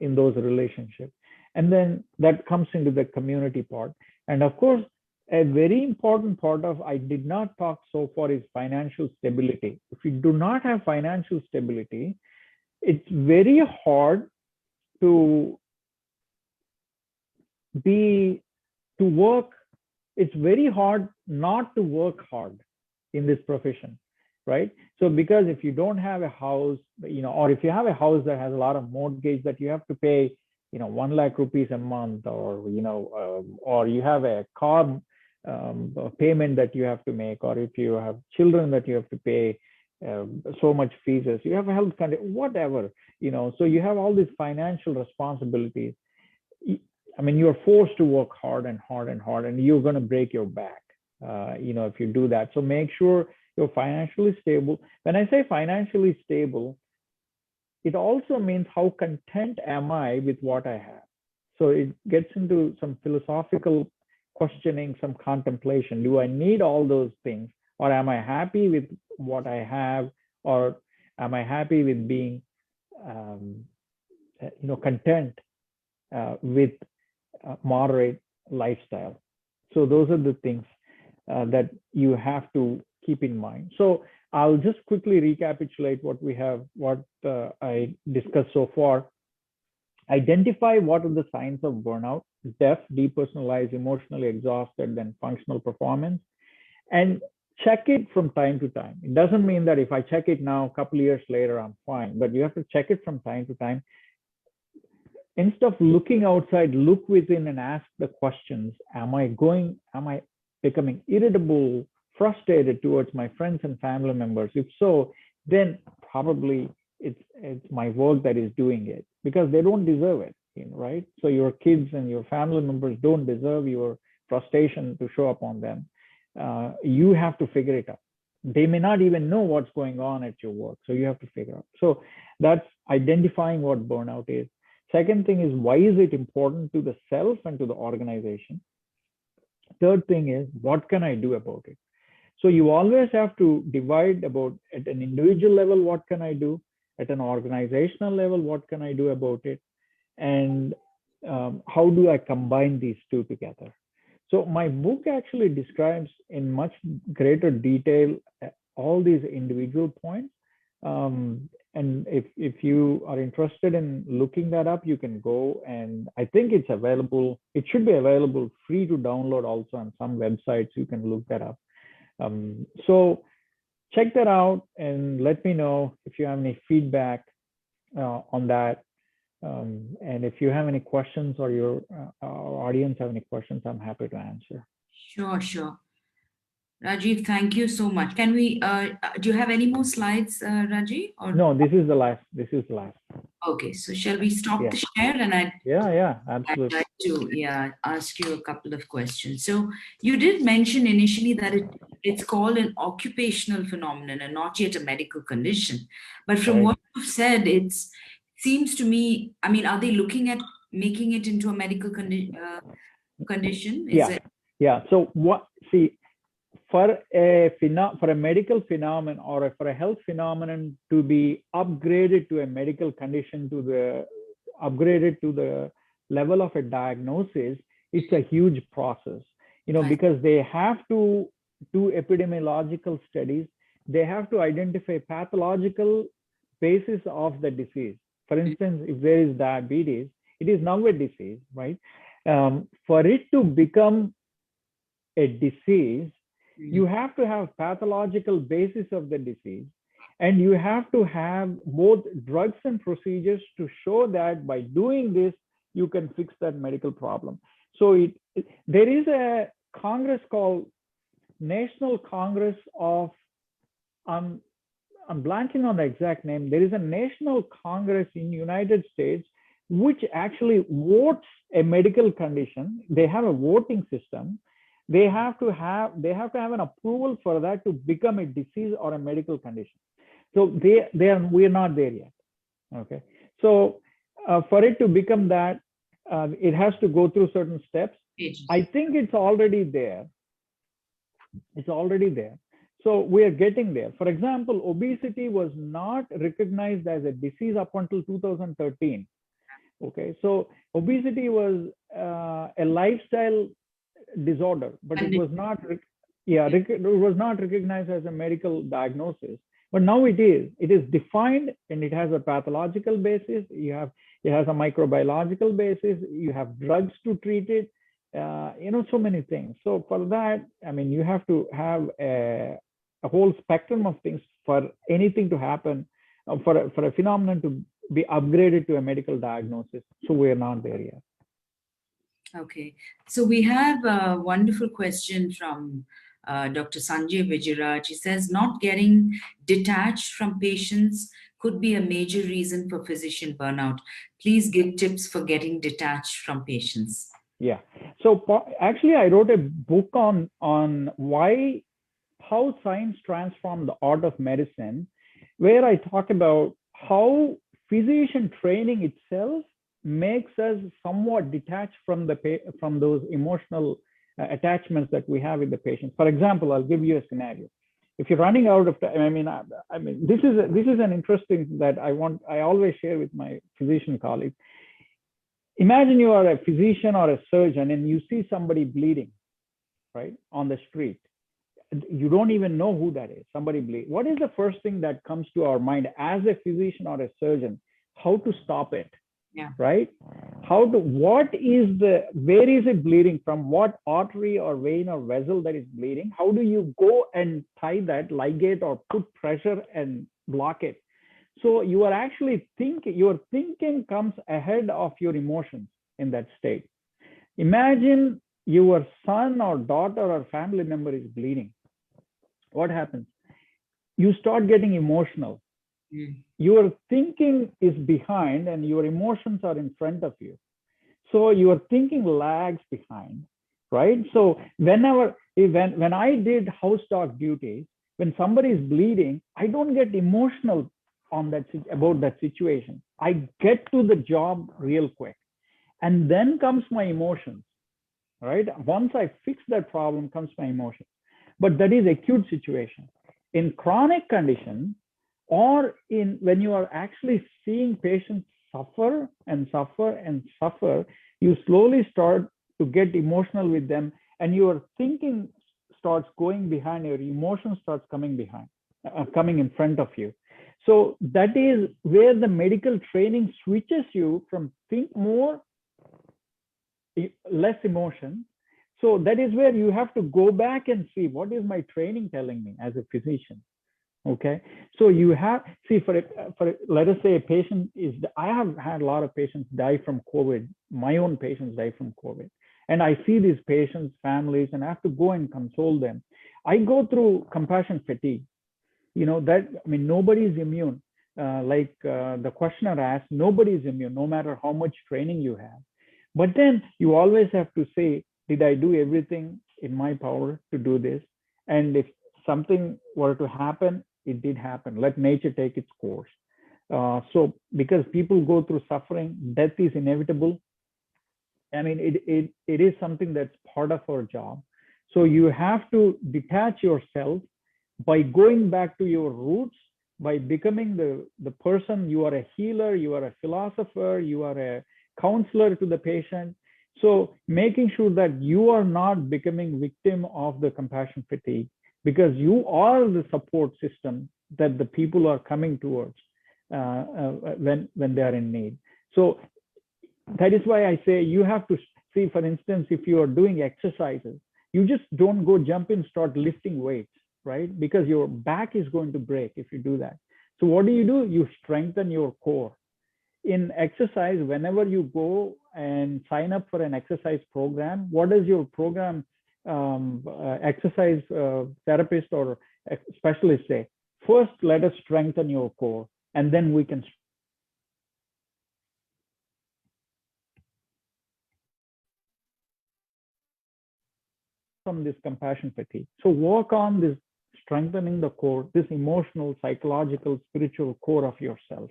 in those relationships. And then that comes into the community part. And of course, a very important part of I did not talk so far is financial stability. If you do not have financial stability, it's very hard to work. It's very hard not to work hard in this profession, right? So because if you don't have a house, or if you have a house that has a lot of mortgage that you have to pay, 1 lakh rupees a month, or you have a car payment that you have to make, or if you have children that you have to pay so much fees, you have a health condition, whatever, so you have all these financial responsibilities. You're forced to work hard and hard and hard, and you're going to break your back, if you do that. So make sure you're financially stable. When I say financially stable, it also means how content am I with what I have. So it gets into some philosophical questioning, some contemplation. Do I need all those things, or am I happy with what I have, or am I happy with being, content with moderate lifestyle? So those are the things that you have to keep in mind. So I'll just quickly recapitulate what I discussed so far. Identify what are the signs of burnout: deaf, depersonalized, emotionally exhausted, then functional performance, and check it from time to time. It doesn't mean that if I check it now, a couple of years later, I'm fine, but you have to check it from time to time. Instead of looking outside, look within and ask the questions. Am I becoming irritable, frustrated towards my friends and family members? If so, then probably it's my work that is doing it, because they don't deserve it, right? So your kids and your family members don't deserve your frustration to show up on them. You have to figure it out. They may not even know what's going on at your work, so you have to figure out. So that's identifying what burnout is. Second thing is, why is it important to the self and to the organization? Third thing is, what can I do about it? So you always have to divide about, at an individual level, what can I do? At an organizational level, what can I do about it? And how do I combine these two together? So my book actually describes in much greater detail all these individual points. And if you are interested in looking that up, you can go, and I think it's available. It should be available free to download also on some websites. You can look that up. So check that out and let me know if you have any feedback on that. And if you have any questions, or your audience have any questions, I'm happy to answer. Sure. Rajeev, thank you so much. Can we, do you have any more slides, Rajeev? Or? No, this is the last. Okay, so shall we stop Yeah. the share? And Absolutely. I'd like to ask you a couple of questions. So you did mention initially that it's called an occupational phenomenon and not yet a medical condition. But from what you've said, it seems to me, are they looking at making it into a medical condition? So for a medical phenomenon or for a health phenomenon to be upgraded to a medical condition, upgraded to the level of a diagnosis, it's a huge process, because they have to do epidemiological studies. They have to identify pathological basis of the disease. For instance, if there is diabetes, it is now a disease, right? For it to become a disease, you have to have pathological basis of the disease, and you have to have both drugs and procedures to show that by doing this, you can fix that medical problem. So there is a Congress called National Congress of, I'm blanking on the exact name. There is a National Congress in United States which actually votes a medical condition. They have a voting system. They have to have an approval for that to become a disease or a medical condition. So we're not there yet. Okay. So for it to become that, it has to go through certain steps. I think it's already there. It's already there. So we are getting there. For example, obesity was not recognized as a disease up until 2013. Okay. So obesity was a lifestyle disorder, but it was not recognized as a medical diagnosis. But now it is defined, and it has a pathological basis. It has a microbiological basis. You have drugs to treat it. So many things. So for that, I mean, you have to have a whole spectrum of things for anything to happen, for a phenomenon to be upgraded to a medical diagnosis. So we're not there yet. Okay, so we have a wonderful question from Dr. Sanjay Vijayaraj. He says, not getting detached from patients could be a major reason for physician burnout. Please give tips for getting detached from patients. Yeah. So actually, I wrote a book on how science transformed the art of medicine, where I talk about how physician training itself makes us somewhat detached from those emotional attachments that we have with the patients. For example, I'll give you a scenario. If you're running out of time, I mean, this is an interesting that I always share with my physician colleagues. Imagine you are a physician or a surgeon and you see somebody bleeding, right, on the street. You don't even know who that is. Somebody bleed. What is the first thing that comes to our mind as a physician or a surgeon? How to stop it? Yeah. Right? Where is it bleeding from? What artery or vein or vessel that is bleeding? How do you go and tie that, ligate, or put pressure and block it? So you are actually your thinking comes ahead of your emotions in that state. Imagine your son or daughter or family member is bleeding. What happens? You start getting emotional. Your thinking is behind and your emotions are in front of you. So your thinking lags behind, right? So when I did house doc duties, when somebody is bleeding, I don't get emotional about that situation. I get to the job real quick. And then comes my emotions, right? Once I fix that problem, comes my emotions. But that is acute situation. In chronic condition, or when you are actually seeing patients suffer and suffer and suffer, you slowly start to get emotional with them, and your thinking starts going behind, your emotion starts coming in front of you. So that is where the medical training switches you from think more, less emotion. So that is where you have to go back and see, what is my training telling me as a physician? Okay, so you have, let us say a patient I have had a lot of patients die from COVID. My own patients die from COVID. And I see these patients' families, and I have to go and console them. I go through compassion fatigue. Nobody is immune. The questioner asked, nobody is immune, no matter how much training you have. But then you always have to say, did I do everything in my power to do this? And if something were to happen, it did happen. Let nature take its course. So because people go through suffering, death is inevitable. I mean, it is something that's part of our job. So you have to detach yourself by going back to your roots, by becoming the person. You are a healer, you are a philosopher, you are a counselor to the patient. So making sure that you are not becoming victim of the compassion fatigue, because you are the support system that the people are coming towards when they are in need. So that is why I say you have to see, for instance, if you are doing exercises, you just don't go jump in, start lifting weights, right? Because your back is going to break if you do that. So what do? You strengthen your core. In exercise, whenever you go and sign up for an exercise program, what does your program exercise therapist or specialist say? First, let us strengthen your core, and then we can from this compassion fatigue. So work on this strengthening the core, this emotional, psychological, spiritual core of yourself.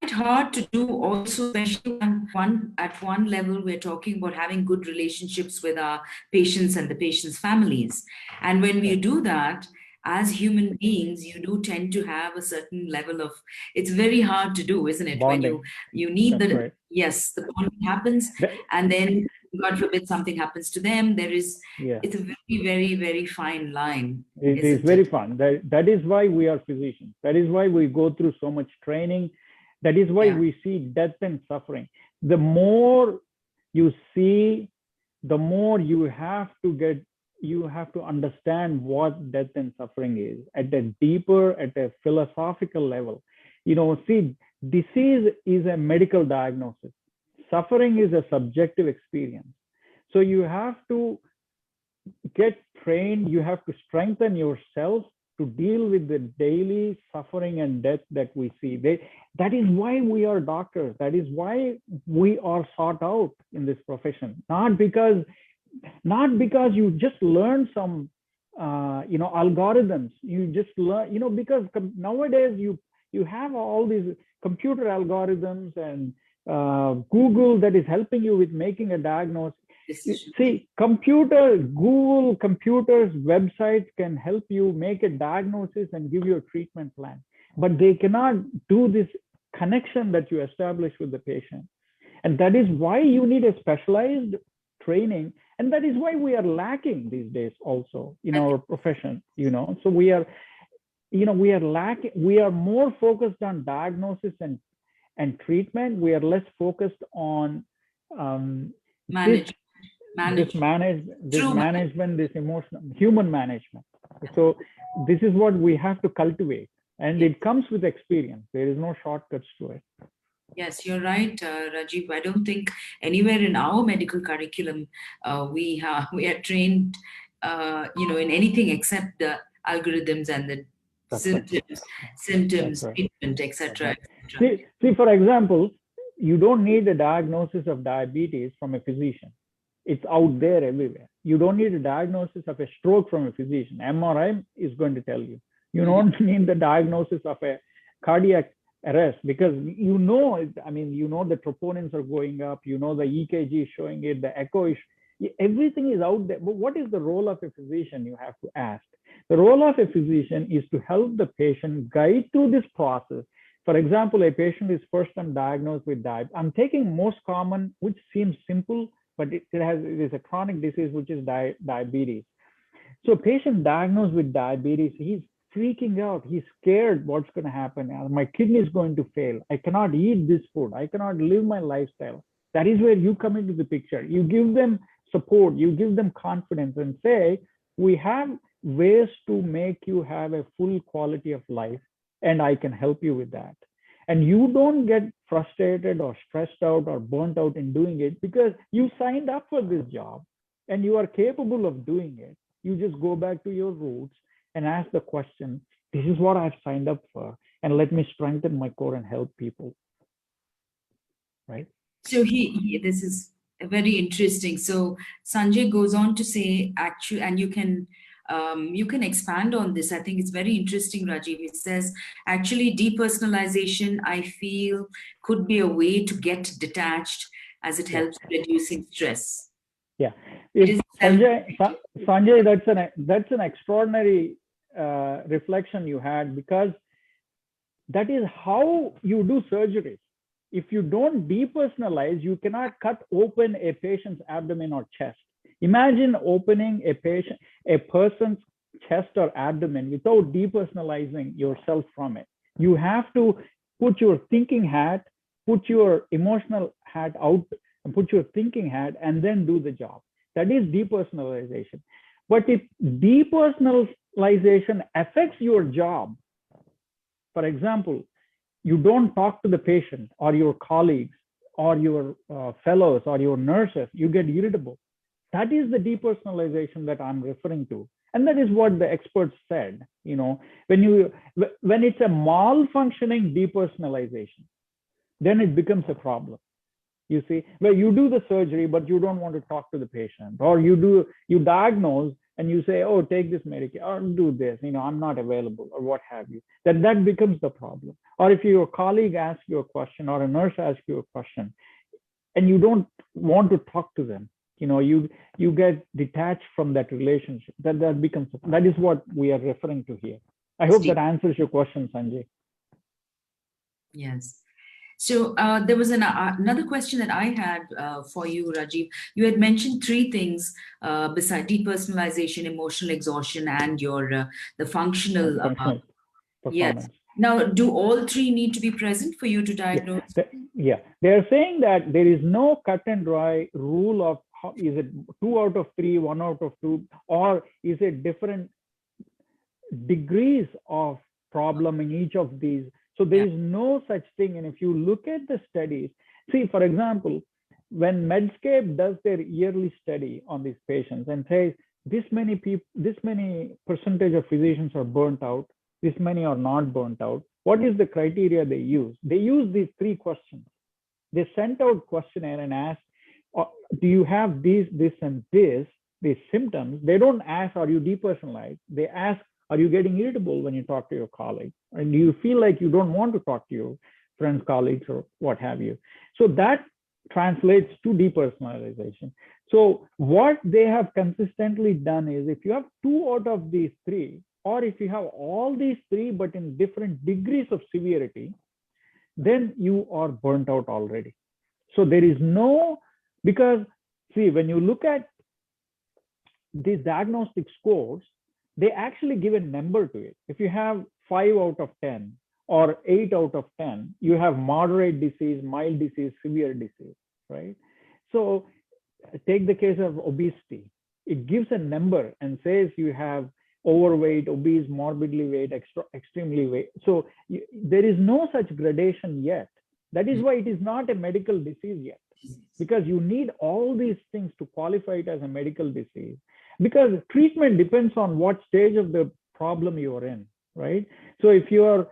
Quite hard to do also, especially when at one level we're talking about having good relationships with our patients and the patients' families. And when we do that, as human beings, you do tend to have a certain level of, it's very hard to do, isn't it? Bonding. When you need That's the, right. yes, the bonding happens, and then God forbid something happens to them. It's a very, very, very fine line. It is very fun. That is why we are physicians. That is why we go through so much training. That is why we see death and suffering. The more you see, the more you have to understand what death and suffering is at a deeper, at a philosophical level. See, disease is a medical diagnosis. Suffering is a subjective experience. So you have to get trained, you have to strengthen yourself to deal with the daily suffering and death that we see. That is why we are doctors. That is why we are sought out in this profession. Not because you just learn some algorithms. You just learn, because nowadays you have all these computer algorithms and Google that is helping you with making a diagnosis. See, Google computers, websites can help you make a diagnosis and give you a treatment plan, but they cannot do this connection that you establish with the patient. And that is why you need a specialized training. And that is why we are lacking these days also in our profession, so we are lacking. We are more focused on diagnosis and treatment. We are less focused on this management, this emotional, human management. So this is what we have to cultivate, and it comes with experience. There is no shortcuts to it. Yes, you're right, Rajeev. I don't think anywhere in our medical curriculum we are trained, in anything except the algorithms and the symptoms, treatment, etc. See, for example, you don't need a diagnosis of diabetes from a physician. It's out there everywhere. You don't need a diagnosis of a stroke from a physician. MRI is going to tell you. You don't need the diagnosis of a cardiac arrest, because the troponins are going up, the EKG is showing it, the echo is, everything is out there. But what is the role of a physician, you have to ask. The role of a physician is to help the patient guide through this process. For example, a patient is first time diagnosed with diabetes. I'm taking most common, which seems simple, but it is a chronic disease, which is diabetes. So a patient diagnosed with diabetes, he's freaking out. He's scared what's going to happen. My kidney is going to fail. I cannot eat this food. I cannot live my lifestyle. That is where you come into the picture. You give them support. You give them confidence and say, we have ways to make you have a full quality of life, and I can help you with that. And you don't get frustrated or stressed out or burnt out in doing it, because you signed up for this job and you are capable of doing it. You just go back to your roots and ask the question, this is what I've signed up for, and let me strengthen my core and help people. Right? So this is very interesting. So Sanjay goes on to say, actually, and you can expand on this. I think it's very interesting, Rajeev. It says, actually, depersonalization, I feel, could be a way to get detached as it helps reducing stress. Yeah. It is Sanjay, that's an extraordinary reflection you had, because that is how you do surgery. If you don't depersonalize, you cannot cut open a patient's abdomen or chest. Imagine opening a person's chest or abdomen without depersonalizing yourself from it. You have to put your thinking hat, put your emotional hat out, and put your thinking hat, and then do the job. That is depersonalization. But if depersonalization affects your job, for example, you don't talk to the patient or your colleagues or your fellows or your nurses, you get irritable. That is the depersonalization that I'm referring to. And that is what the experts said. When it's a malfunctioning depersonalization, then it becomes a problem. You see, where you do the surgery, but you don't want to talk to the patient, or you diagnose and you say, oh, take this medication or do this, I'm not available, or what have you. That becomes the problem. Or if your colleague asks you a question or a nurse asks you a question and you don't want to talk to them, you get detached from that relationship. That is what we are referring to here. I hope that answers your question, Sanjay. Yes. So there was another question that I had for you, Rajeev. You had mentioned three things besides depersonalization, emotional exhaustion, and the functional performance. Yes. Now, do all three need to be present for you to diagnose? Yeah. They're saying that there is no cut and dry rule of is it 2 out of 3, 1 out of 2, or is it different degrees of problem in each of these? So there is no such thing. And if you look at the studies, see, for example, when Medscape does their yearly study on these patients and says this many percentage of physicians are burnt out, this many are not burnt out, what is the criteria they use? They use these 3 questions. They sent out questionnaire and asked, do you have this, and these symptoms? They don't ask, are you depersonalized? They ask, are you getting irritable when you talk to your colleague? And do you feel like you don't want to talk to your friends, colleagues, or what have you? So that translates to depersonalization. So what they have consistently done is, if you have 2 out of these 3, or if you have all these 3 but in different degrees of severity, then you are burnt out already. So there is no, because see, when you look at these diagnostic scores, they actually give a number to it. If you have 5 out of 10 or 8 out of 10, you have moderate disease, mild disease, severe disease, right? So take the case of obesity. It gives a number and says you have overweight, obese, morbidly weight, extremely weight. So there is no such gradation yet. That is why it is not a medical disease yet, because you need all these things to qualify it as a medical disease. Because treatment depends on what stage of the problem you are in, right? So if you are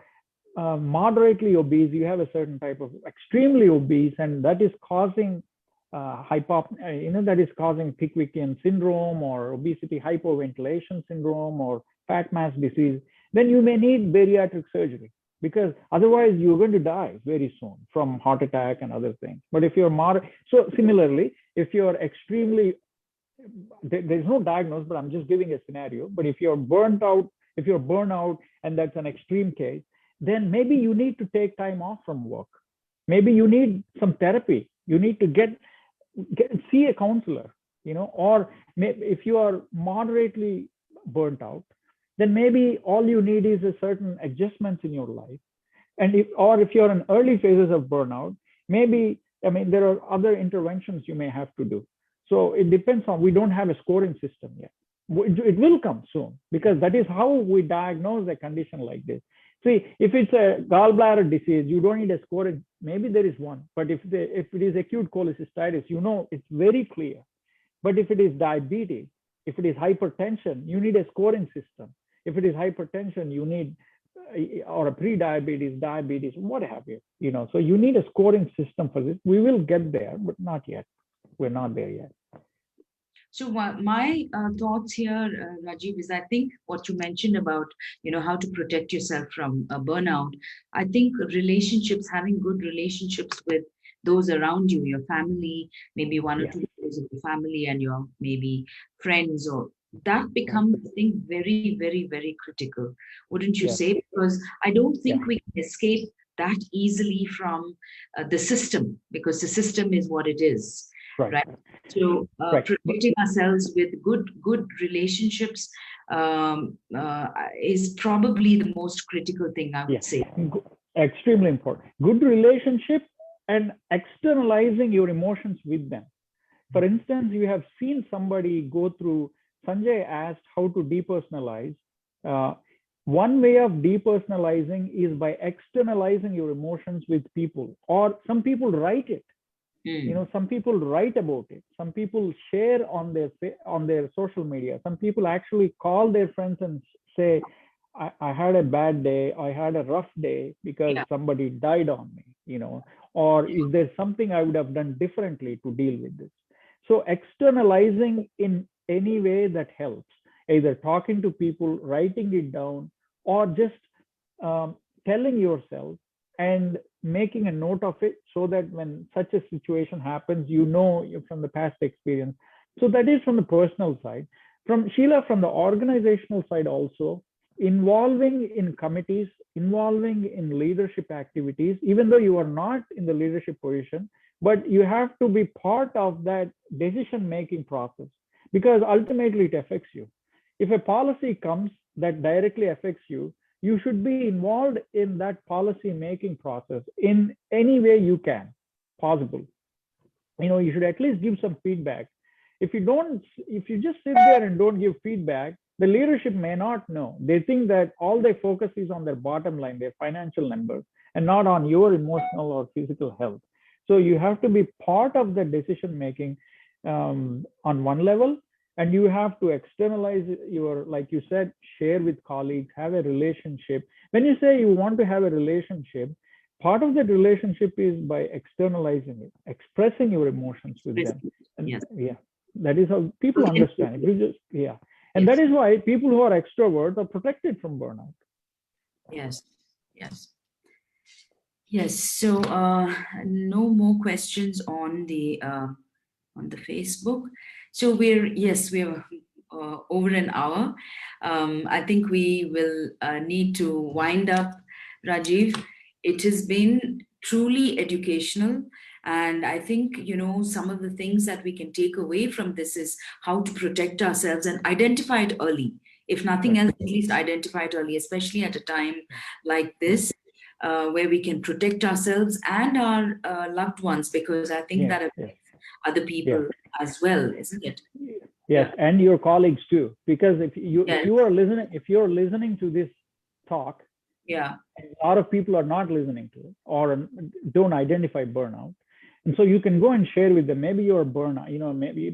moderately obese, you have a certain type of extremely obese, and that is causing that is causing Pickwickian syndrome or obesity hypoventilation syndrome or fat mass disease, then you may need bariatric surgery, because otherwise you're going to die very soon from heart attack and other things. But if you're moderate, so similarly, if you're extremely, there's no diagnosis, but I'm just giving a scenario. But if you're burnt out, and that's an extreme case, then maybe you need to take time off from work. Maybe you need some therapy. You need to see a counselor, or if you are moderately burnt out, then maybe all you need is a certain adjustments in your life. And if you're in early phases of burnout, maybe, there are other interventions you may have to do. So it depends on, we don't have a scoring system yet. It will come soon, because that is how we diagnose a condition like this. See, if it's a gallbladder disease, you don't need a scoring. Maybe there is one, but if it is acute cholecystitis, it's very clear. But if it is diabetes, if it is hypertension, you need a scoring system. If it is hypertension, you need, or a pre-diabetes, diabetes, what have you, so you need a scoring system for this. We will get there, but not yet. We're not there yet. So my thoughts here, Rajeev, is I think what you mentioned about, how to protect yourself from burnout. I think having good relationships with those around you, your family, maybe one or Yeah. two members of the family and your maybe friends, or that becomes, I think, very, very, very critical, wouldn't you Yes. say? Because I don't Yeah. think we can escape that easily from the system, because the system is what it is, Right. right? So Right. protecting ourselves with good relationships is probably the most critical thing, I Yeah. would say. Extremely important. Good relationship and externalizing your emotions with them. For instance, you have seen somebody go through, Sanjay asked how to depersonalize. Uh, one way of depersonalizing is by externalizing your emotions with people, or some people write it. Some people write about it. Some people share on their social media. Some people actually call their friends and say, I had a bad day, I had a rough day because Yeah. somebody died on me, or is there something I would have done differently to deal with this? So externalizing in any way that helps, either talking to people, writing it down, or just um, telling yourself and making a note of it, so that when such a situation happens, from the past experience. So that is from the personal side. From Sheela, from the organizational side also, involving in committees, involving in leadership activities, even though you are not in the leadership position, but you have to be part of that decision making process, because ultimately it affects you. If a policy comes that directly affects you, you should be involved in that policy making process in any way you can possible. You should at least give some feedback. If you just sit there and don't give feedback, the leadership may not know. They think that all they focus is on their bottom line, their financial numbers, and not on your emotional or physical health. So you have to be part of the decision making on one level, and you have to externalize your, like you said, share with colleagues, have a relationship. When you say you want to have a relationship, part of that relationship is by externalizing it, expressing your emotions with them. And Yes. yeah, that is how people understand it. And Yes. that is why people who are extroverts are protected from burnout. Yes. Yes. Yes. So no more questions on the Facebook. So we're over an hour. I think we will need to wind up, Rajiv. It has been truly educational. And I think, some of the things that we can take away from this is how to protect ourselves and identify it early. If nothing Right. else, at least identify it early, especially at a time like this, where we can protect ourselves and our loved ones, because I think Yes. that Yes. other Yeah. people as well, isn't it? Yes, Yeah. and your colleagues too, because Yes. if you're listening to this talk, Yeah. and a lot of people are not listening to it or don't identify burnout, and so you can go and share with them. Maybe you're burnout,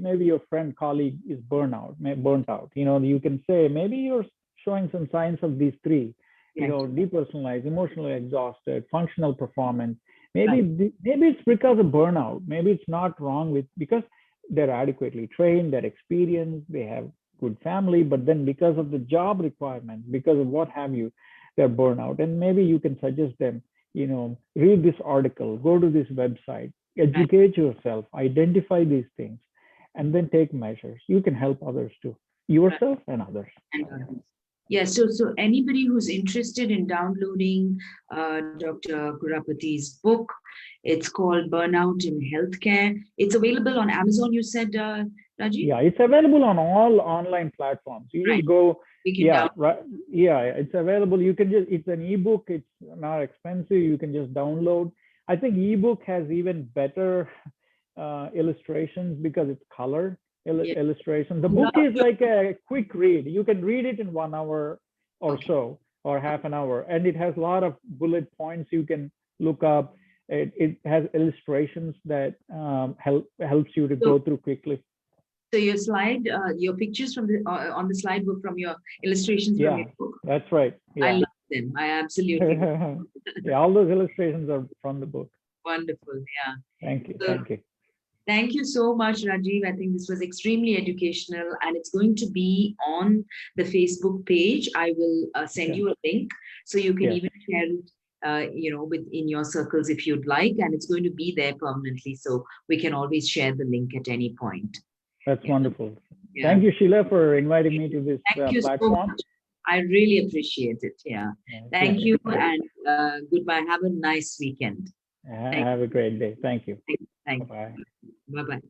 maybe your friend, colleague is burnt out. You can say maybe you're showing some signs of these three. Right. Depersonalized, emotionally exhausted, functional performance. Right. Maybe it's because of burnout. Maybe it's not wrong with, because they're adequately trained, they're experienced, they have good family, but then because of the job requirements, because of what have you, they're burnout. And maybe you can suggest them, read this article, go to this website, Right. educate yourself, identify these things, and then take measures. You can help others too, yourself and others. And yeah, so anybody who's interested in downloading Dr. Kurapati's book, it's called Burnout in Healthcare. It's available on Amazon, you said, Rajiv? Yeah, it's available on all online platforms. You Right. just go, We can yeah, download. right. Yeah, it's available. It's an ebook. It's not expensive. You can just download. I think ebook has even better illustrations because it's color Yeah. illustrations. The book is like a quick read. You can read it in 1 hour or Okay. so, or half an hour, and it has a lot of bullet points you can look up. It has illustrations that helps you to So, go through quickly. so your pictures from the on the slide were from your illustrations from your Yeah, book. that's right. I Yeah. love them. I absolutely Yeah, all those illustrations are from the book. wonderful. Yeah. Thank you. So, Thank you. thank you so much, Rajiv. I think this was extremely educational, and it's going to be on the Facebook page. I will send Sure. you a link so you can Yes. even share it within your circles if you'd like, and it's going to be there permanently. So we can always share the link at any point. That's wonderful. Yeah. Thank you, Sheela, for inviting me to this Thank you platform. so much. I really appreciate it. Yeah. Thank you, and goodbye. Have a nice weekend. Have a great day. Thank you. Thank you. Bye-bye. Bye-bye.